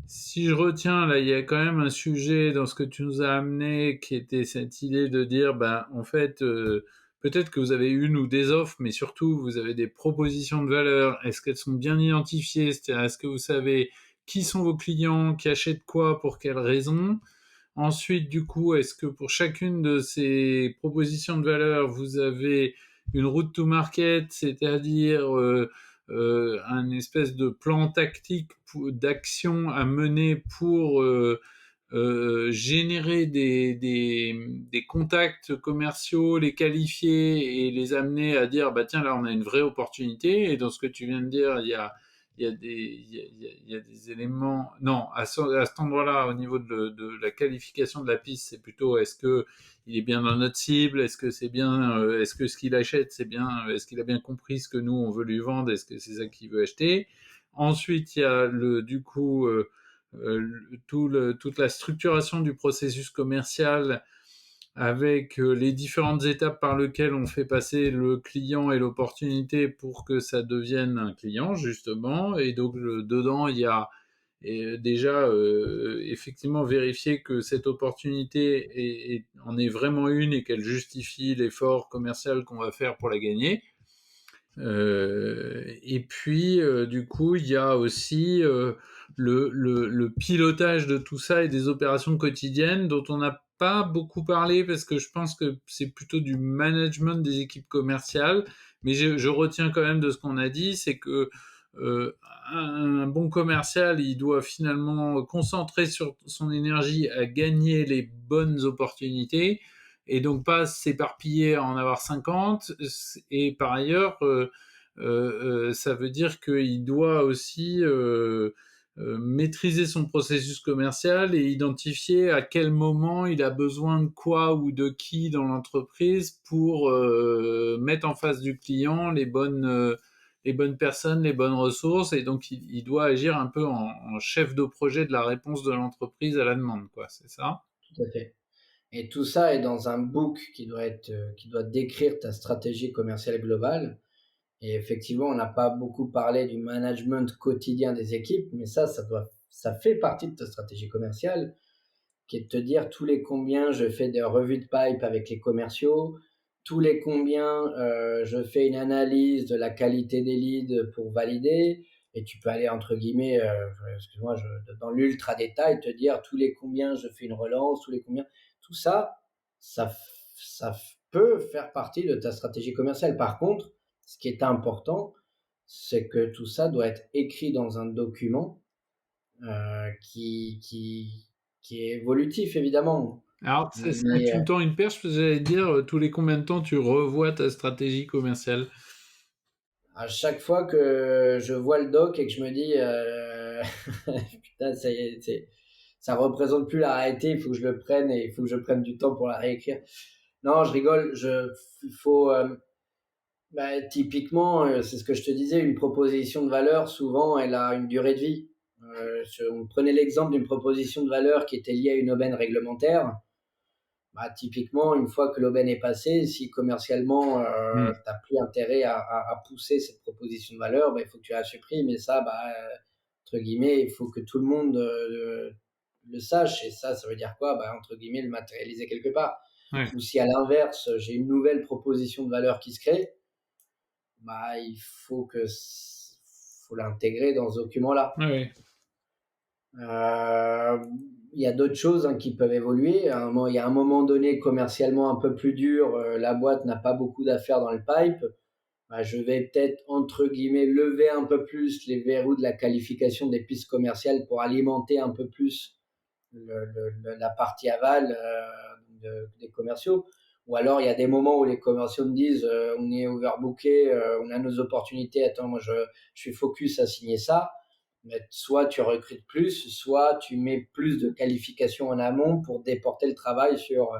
je retiens là, il y a quand même un sujet dans ce que tu nous as amené qui était cette idée de dire bah en fait peut-être que vous avez une ou des offres, mais surtout vous avez des propositions de valeur. Est-ce qu'elles sont bien identifiées? C'est-à-dire, est-ce que vous savez qui sont vos clients, qui achètent quoi, pour quelles raisons? Ensuite, du coup, est-ce que pour chacune de ces propositions de valeur, vous avez une route to market, c'est-à-dire un espèce de plan tactique d'action à mener pour générer des contacts commerciaux, les qualifier et les amener à dire bah tiens là on a une vraie opportunité et dans ce que tu viens de dire il y a des éléments non à cet endroit-là au niveau de la qualification de la piste c'est plutôt est-ce que il est bien dans notre cible, est-ce que c'est bien est-ce que ce qu'il achète c'est bien est-ce qu'il a bien compris ce que nous on veut lui vendre, est-ce que c'est ça qu'il veut acheter. Ensuite il y a le du coup toute la structuration du processus commercial avec les différentes étapes par lesquelles on fait passer le client et l'opportunité pour que ça devienne un client, justement. Et donc, dedans, il y a déjà effectivement vérifier que cette opportunité en est vraiment une et qu'elle justifie l'effort commercial qu'on va faire pour la gagner. Et puis, du coup, il y a aussi le pilotage de tout ça et des opérations quotidiennes dont on n'a pas beaucoup parlé parce que je pense que c'est plutôt du management des équipes commerciales. Mais je retiens quand même de ce qu'on a dit, c'est que euh, un bon commercial, il doit finalement concentrer sur son énergie à gagner les bonnes opportunités et donc pas s'éparpiller à en avoir 50. Et par ailleurs, ça veut dire qu'il doit aussi maîtriser son processus commercial et identifier à quel moment il a besoin de quoi ou de qui dans l'entreprise pour mettre en face du client les bonnes personnes, les bonnes ressources, et donc il doit agir un peu en chef de projet de la réponse de l'entreprise à la demande, quoi, c'est ça? Tout à fait. Et tout ça est dans un book qui doit décrire ta stratégie commerciale globale. Et effectivement, on n'a pas beaucoup parlé du management quotidien des équipes, mais ça fait partie de ta stratégie commerciale, qui est de te dire tous les combien je fais des revues de pipe avec les commerciaux, tous les combien je fais une analyse de la qualité des leads pour valider. Et tu peux aller entre guillemets, excuse-moi, dans l'ultra détail, te dire tous les combien je fais une relance, tous les combien. Tout ça, ça, ça peut faire partie de ta stratégie commerciale. Par contre, ce qui est important, c'est que tout ça doit être écrit dans un document euh, qui, qui, qui est évolutif, évidemment. Alors, c'est Mais tu me tends une perche, parce que j'allais te dire, tous les combien de temps tu revois ta stratégie commerciale? à chaque fois que je vois le doc et que je me dis, putain, ça représente plus la réalité, il faut que je le prenne et il faut que je prenne du temps pour la réécrire. Non, je rigole. Il faut, typiquement, c'est ce que je te disais, une proposition de valeur, souvent, elle a une durée de vie. On prenait l'exemple d'une proposition de valeur qui était liée à une aubaine réglementaire. Typiquement, une fois que l'aubaine est passée, si commercialement, Hmm. tu n'as plus intérêt à pousser cette proposition de valeur, il faut que tu la supprimes. Et ça, entre guillemets, il faut que tout le monde le sache. Et ça veut dire quoi? Entre guillemets, le matérialiser quelque part. Ouais. Ou si à l'inverse, j'ai une nouvelle proposition de valeur qui se crée, il faut l'intégrer dans ce document-là. Ouais, ouais. Euh, il y a d'autres choses qui peuvent évoluer. Il y a un moment donné commercialement un peu plus dur, la boîte n'a pas beaucoup d'affaires dans le pipe. Je vais peut-être entre guillemets lever un peu plus les verrous de la qualification des pistes commerciales pour alimenter un peu plus la partie aval des commerciaux. Ou alors il y a des moments où les commerciaux me disent on est overbooké, on a nos opportunités, attends, je suis focus à signer ça. Mais soit tu recrutes plus, soit tu mets plus de qualifications en amont pour déporter le travail sur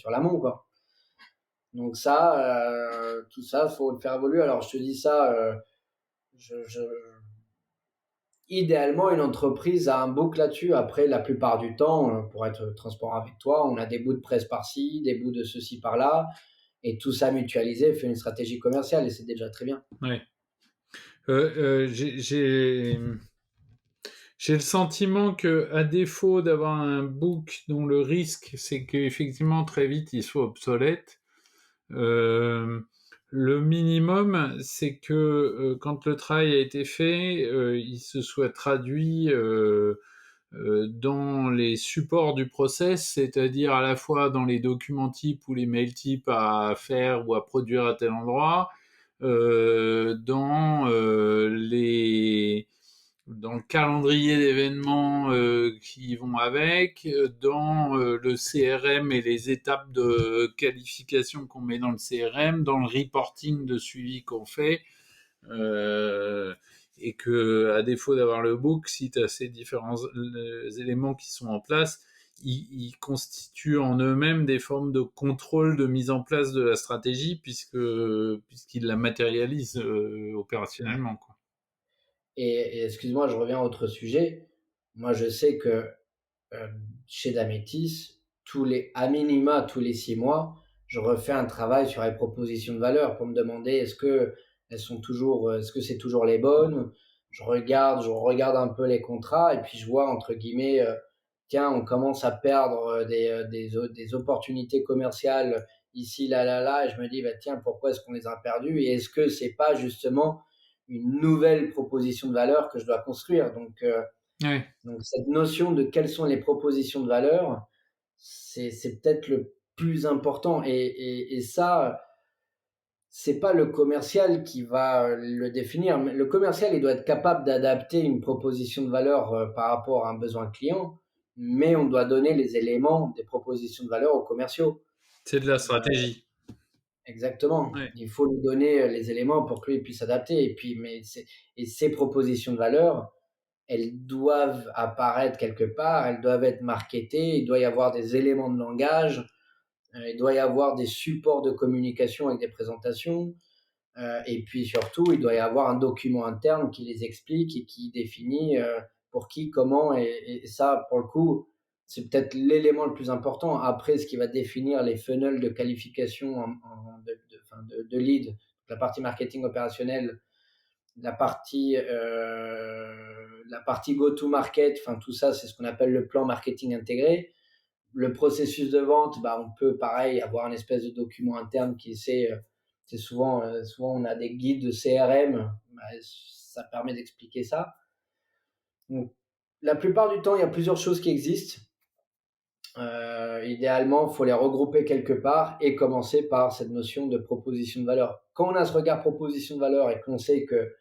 l'amont, quoi. Donc tout ça, faut le faire évoluer. Alors je te dis ça, je, je, idéalement, une entreprise a un book là-dessus. Après, la plupart du temps, pour être transparent avec toi, on a des bouts de presse par-ci, des bouts de ceci par-là, et tout ça mutualisé fait une stratégie commerciale, et c'est déjà très bien. Ouais. Euh, euh, j'ai, j'ai, j'ai le sentiment que, à défaut d'avoir un book dont le risque, c'est qu'effectivement très vite il soit obsolète, euh, le minimum, c'est que quand le travail a été fait, il se soit traduit dans les supports du process, c'est-à-dire à la fois dans les documents types ou les mails types à faire ou à produire à tel endroit, dans le calendrier d'événements qui vont avec, dans le CRM et les étapes de qualification qu'on met dans le CRM, dans le reporting de suivi qu'on fait, euh, et que, à défaut d'avoir le book, si tu as ces différents éléments qui sont en place, ils constituent en eux-mêmes des formes de contrôle de mise en place de la stratégie, puisqu'ils la matérialisent Ouais. opérationnellement, quoi. Et excuse-moi, je reviens à autre sujet. Moi, je sais que euh, chez Damétis, à minima, tous les 6 mois, je refais un travail sur les propositions de valeur pour me demander est-ce que c'est toujours les bonnes. Je regarde un peu les contrats et puis je vois entre guillemets, tiens, on commence à perdre des opportunités commerciales ici, là, là, là, et je me dis, tiens, pourquoi est-ce qu'on les a perdues et est-ce que c'est pas justement une nouvelle proposition de valeur que je dois construire. Ouais. Donc cette notion de quelles sont les propositions de valeur, c'est peut-être le plus important. Et ça, c'est pas le commercial qui va le définir. Le commercial, il doit être capable d'adapter une proposition de valeur par rapport à un besoin client, mais on doit donner les éléments des propositions de valeur aux commerciaux. C'est de la Euh, stratégie. exactement. Ouais. Il faut lui donner, les éléments pour que lui puisse s'adapter et puis ces propositions de valeur, elles doivent apparaître quelque part, elles doivent être marketées, il doit y avoir des éléments de langage, il doit y avoir des supports de communication avec des présentations, et puis surtout, il doit y avoir un document interne qui les explique et qui définit, pour qui, comment et ça, pour le coup, c'est peut-être l'élément le plus important. Après, ce qui va définir les funnels de qualification de lead, la partie marketing opérationnel, la partie go to market, enfin tout ça, c'est ce qu'on appelle le plan marketing intégré. Le processus de vente, bah, on peut pareil avoir un espèce de document interne qui c'est souvent on a des guides de CRM, bah, ça permet d'expliquer ça. Donc, la plupart du temps, il y a plusieurs choses qui existent. Idéalement, il faut les regrouper quelque part et commencer par cette notion de proposition de valeur. Quand on a ce regard proposition de valeur et qu'on sait que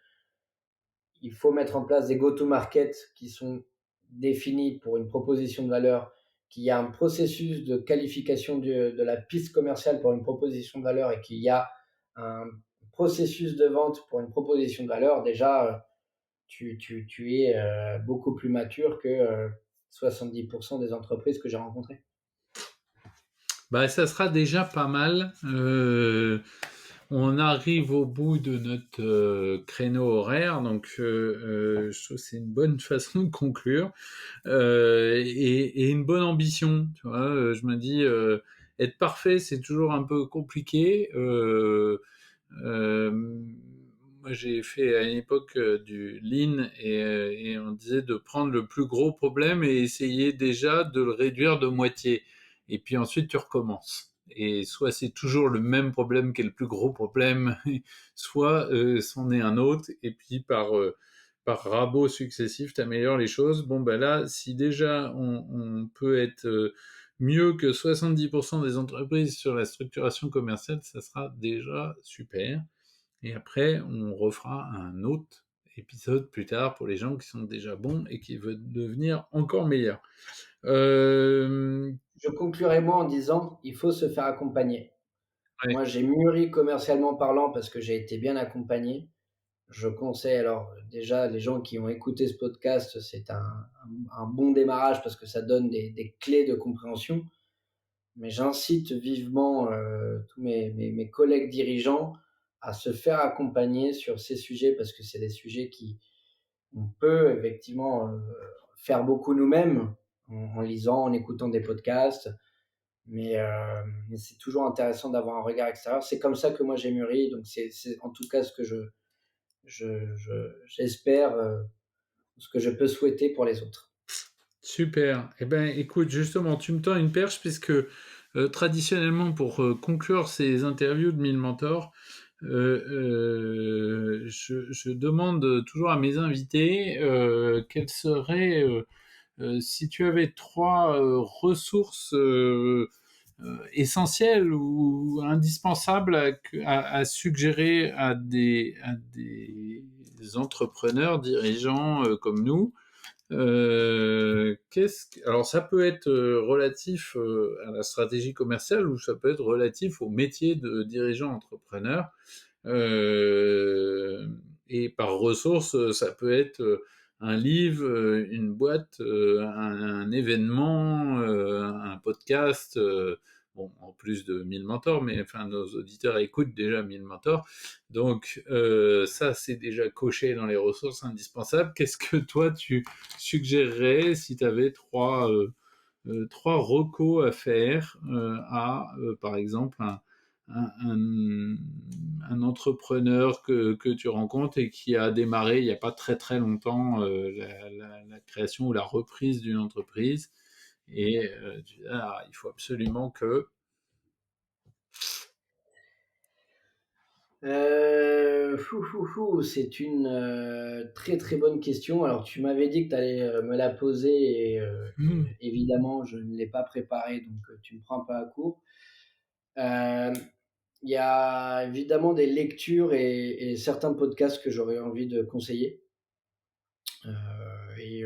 il faut mettre en place des go-to-market qui sont définis pour une proposition de valeur, qu'il y a un processus de qualification de la piste commerciale pour une proposition de valeur et qu'il y a un processus de vente pour une proposition de valeur, déjà, tu es beaucoup plus mature que 70% des entreprises que j'ai rencontrées. Bah, ça sera déjà pas mal. On arrive au bout de notre créneau horaire, donc je trouve que c'est une bonne façon de conclure et une bonne ambition. Tu vois, je me dis être parfait, c'est toujours un peu compliqué. Moi, j'ai fait à une époque du lean et on disait de prendre le plus gros problème et essayer déjà de le réduire de moitié. Et puis ensuite, tu recommences. Et soit c'est toujours le même problème qui est le plus gros problème, soit c'en est un autre. Et puis par rabots successifs, tu améliores les choses. Bon, ben là, si déjà on peut être mieux que 70% des entreprises sur la structuration commerciale, ça sera déjà super. Et après, on refera un autre épisode plus tard pour les gens qui sont déjà bons et qui veulent devenir encore meilleurs. Euh, Je conclurai moi en disant, il faut se faire accompagner. ouais. Moi, j'ai mûri commercialement parlant parce que j'ai été bien accompagné. Je conseille alors déjà les gens qui ont écouté ce podcast, c'est un bon démarrage parce que ça donne des clés de compréhension. Mais j'incite vivement tous mes collègues dirigeants à se faire accompagner sur ces sujets parce que c'est des sujets qui on peut effectivement faire beaucoup nous-mêmes en lisant, en écoutant des podcasts, mais c'est toujours intéressant d'avoir un regard extérieur. C'est comme ça que moi j'ai mûri, donc c'est en tout cas ce que j'espère, ce que je peux souhaiter pour les autres. Super. Eh ben, écoute, justement, tu me tends une perche puisque traditionnellement, pour conclure ces interviews de 1000 mentors, je demande toujours à mes invités quelles seraient, si tu avais trois ressources essentielles ou indispensables à suggérer à des entrepreneurs, dirigeants comme nous. Alors ça peut être relatif à la stratégie commerciale ou ça peut être relatif au métier de dirigeant entrepreneur. Euh, et par ressources, ça peut être un livre, une boîte, un événement, un podcast. Bon, en plus de 1000 mentors, mais enfin nos auditeurs écoutent déjà 1000 mentors. Donc ça, c'est déjà coché dans les ressources indispensables. Qu'est-ce que toi, tu suggérerais si tu avais trois recos à faire par exemple, un, un- un entrepreneur que tu rencontres et qui a démarré il n'y a pas très très longtemps la création ou la reprise d'une entreprise et tu dis, ah, il faut absolument que... C'est une très très bonne question. Alors, tu m'avais dit que tu allais me la poser Hmm. et évidemment, je ne l'ai pas préparée, donc tu me prends pas à court. Euh, Il y a évidemment des lectures et certains podcasts que j'aurais envie de conseiller. Et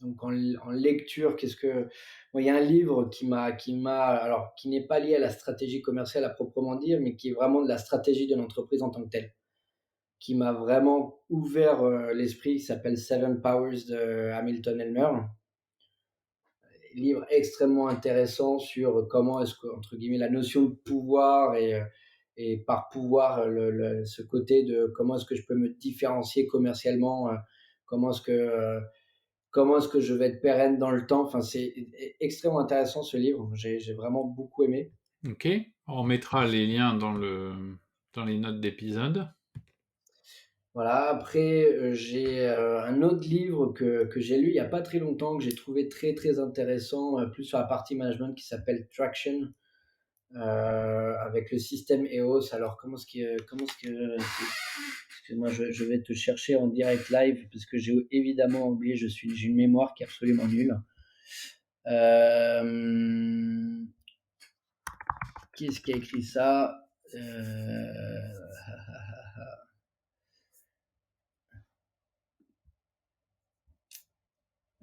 Donc en lecture, il y a un livre alors qui n'est pas lié à la stratégie commerciale à proprement dire, mais qui est vraiment de la stratégie de l'entreprise en tant que telle, qui m'a vraiment ouvert l'esprit, qui s'appelle Seven Powers de Hamilton Elmer. Livre extrêmement intéressant sur comment est-ce que, entre guillemets, la notion de pouvoir et par pouvoir, ce côté de comment est-ce que je peux me différencier commercialement, comment est-ce que je vais être pérenne dans le temps. Enfin, c'est extrêmement intéressant ce livre. J'ai vraiment beaucoup aimé. OK. On mettra les liens dans les notes d'épisode. Voilà, après, j'ai un autre livre que j'ai lu il n'y a pas très longtemps, que j'ai trouvé très très intéressant, plus sur la partie management, qui s'appelle Traction. Avec le système EOS. Alors, excuse-moi, je vais te chercher en direct live parce que j'ai évidemment oublié, j'ai une mémoire qui est absolument nulle. Qui est-ce qui a écrit ça?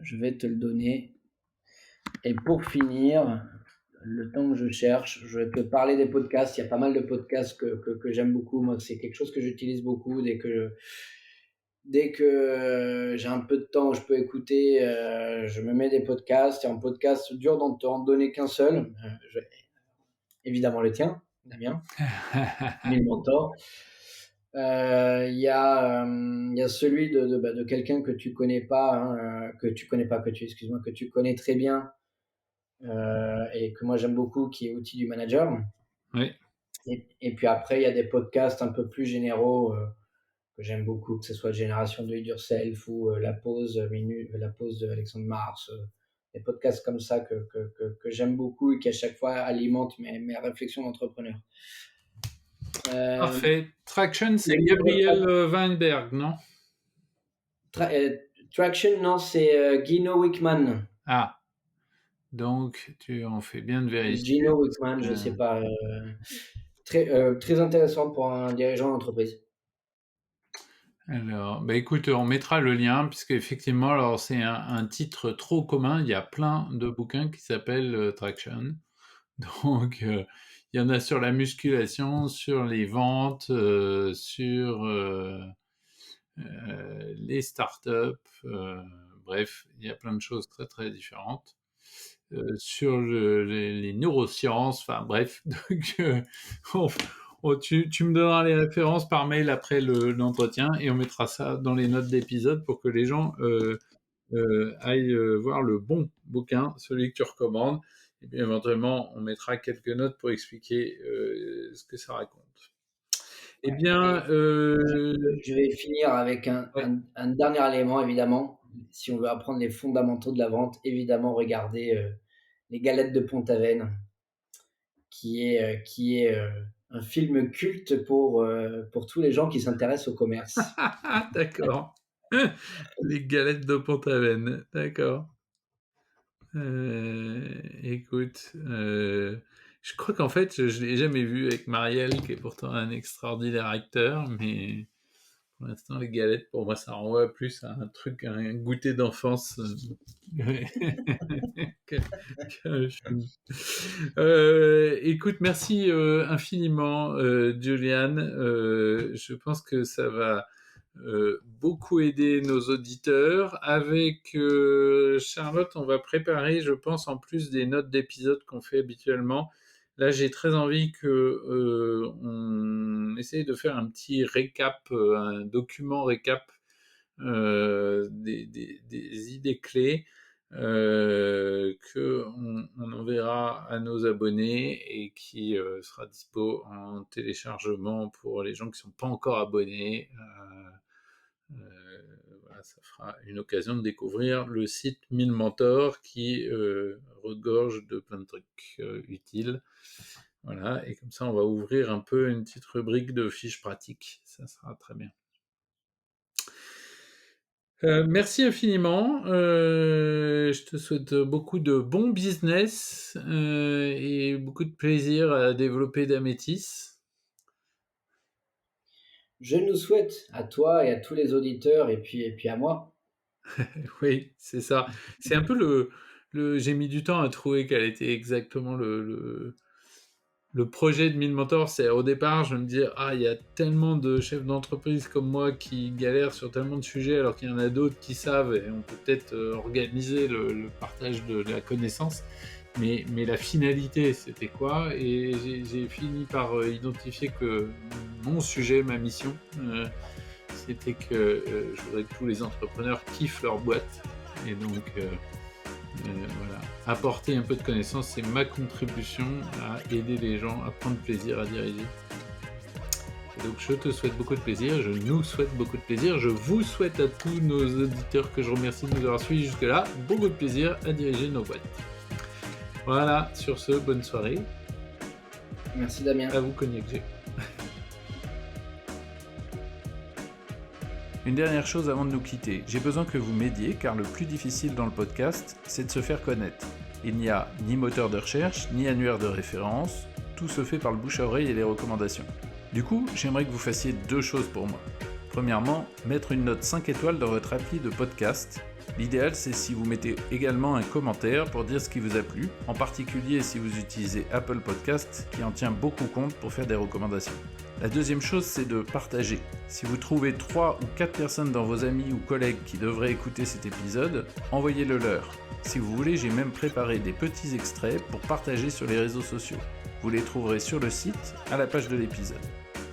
Je vais te le donner. Et pour finir, le temps que je cherche, je vais te parler des podcasts. Il y a pas mal de podcasts que j'aime beaucoup. Moi, c'est quelque chose que j'utilise beaucoup dès que j'ai un peu de temps où je peux écouter, je me mets des podcasts. Et en podcast, dur d'en te en donner qu'un seul. Évidemment le tien, Damien, Mille Mentors. Il y a celui de quelqu'un que tu connais pas, hein, excuse-moi, que tu connais très bien, et que moi j'aime beaucoup, qui est Outils du manager. Oui. Et puis après, il y a des podcasts un peu plus généraux que j'aime beaucoup, que ce soit Génération Do It Yourself ou La Pause de Alexandre Mars. Des podcasts comme ça que j'aime beaucoup et qui à chaque fois alimentent mes réflexions d'entrepreneur. Parfait. Traction, Le c'est livre Gabriel Weinberg, non? Traction, non, c'est Gino Wickman. Ah, donc tu en fais bien de Ou vérifier. Gino Wickman, je sais pas. Très intéressant pour un dirigeant d'entreprise. Alors, bah écoute, on mettra le lien, puisque effectivement, alors c'est un titre trop commun. Il y a plein de bouquins qui s'appellent Traction. Donc, il y en a sur la musculation, sur les ventes, sur les startups. Bref, il y a plein de choses très très différentes. Sur les neurosciences, enfin bref. Donc, tu me donneras les références par mail après l'entretien et on mettra ça dans les notes d'épisode pour que les gens aillent voir le bon bouquin, celui que tu recommandes. Et bien éventuellement, on mettra quelques notes pour expliquer ce que ça raconte. Eh Ouais. bien, Et je vais finir avec ouais. un dernier élément, évidemment. Si on veut apprendre les fondamentaux de la vente, évidemment, regardez Les Galettes de Pont-Aven, qui est un film culte pour tous les gens qui s'intéressent au commerce. D'accord. Les galettes de Pont-Aven, d'accord. Écoute, je crois qu'en fait, je l'ai jamais vu avec Marielle, qui est pourtant un extraordinaire acteur, mais pour l'instant, les galettes, pour moi, ça renvoie plus à un truc, à un goûter d'enfance que- qu'un film. Écoute, merci infiniment, Julian. Je pense que ça va beaucoup aider nos auditeurs. Avec Charlotte, on va préparer, je pense, en plus des notes d'épisode qu'on fait habituellement. Là, j'ai très envie que on essaye de faire un petit récap, un document récap des idées clés que on enverra à nos abonnés et qui sera dispo en téléchargement pour les gens qui sont pas encore abonnés. Voilà, ça fera une occasion de découvrir le site Mille Mentors qui regorge de plein de trucs utiles. Voilà, et comme ça, on va ouvrir un peu une petite rubrique de fiches pratiques. Ça sera très bien. Merci infiniment. Je te souhaite beaucoup de bon business et beaucoup de plaisir à développer d'Amétis. Je nous souhaite, à toi et à tous les auditeurs, et puis à moi, Oui, c'est ça. C'est un peu j'ai mis du temps à trouver quel était exactement le projet de 1000 mentors. C'est au départ, je me dis: «Ah, il y a tellement de chefs d'entreprise comme moi qui galèrent sur tellement de sujets, alors qu'il y en a d'autres qui savent et on peut peut-être, organiser le partage de la connaissance». Mais la finalité, c'était quoi? Et j'ai fini par, identifier que mon sujet, ma mission, c'était que, je voudrais que tous les entrepreneurs kiffent leur boîte et donc voilà, apporter un peu de connaissances, c'est ma contribution à aider les gens à prendre plaisir à diriger. Et donc je te souhaite beaucoup de plaisir, je nous souhaite beaucoup de plaisir, je vous souhaite à tous nos auditeurs que je remercie de nous avoir suivis jusque-là, beaucoup de plaisir à diriger nos boîtes. Voilà, sur ce, bonne soirée, Merci Damien. à vous Cognac G. Une dernière chose avant de nous quitter, j'ai besoin que vous m'aidiez car le plus difficile dans le podcast, c'est de se faire connaître. Il n'y a ni moteur de recherche, ni annuaire de référence, tout se fait par le bouche à oreille et les recommandations. Du coup, j'aimerais que vous fassiez 2 choses pour moi. Premièrement, mettre une note 5 étoiles dans votre appli de podcast. L'idéal, c'est si vous mettez également un commentaire pour dire ce qui vous a plu, en particulier si vous utilisez Apple Podcast, qui en tient beaucoup compte pour faire des recommandations. La deuxième chose, c'est de partager. Si vous trouvez 3 ou 4 personnes dans vos amis ou collègues qui devraient écouter cet épisode, envoyez-le leur. Si vous voulez, j'ai même préparé des petits extraits pour partager sur les réseaux sociaux. Vous les trouverez sur le site, à la page de l'épisode.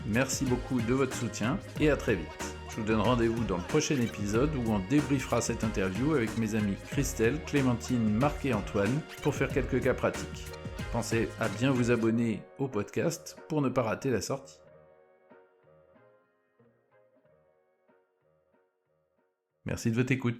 Merci beaucoup de votre soutien et à très vite. Je vous donne rendez-vous dans le prochain épisode où on débriefera cette interview avec mes amis Christelle, Clémentine, Marc et Antoine pour faire quelques cas pratiques. Pensez à bien vous abonner au podcast pour ne pas rater la sortie. Merci de votre écoute.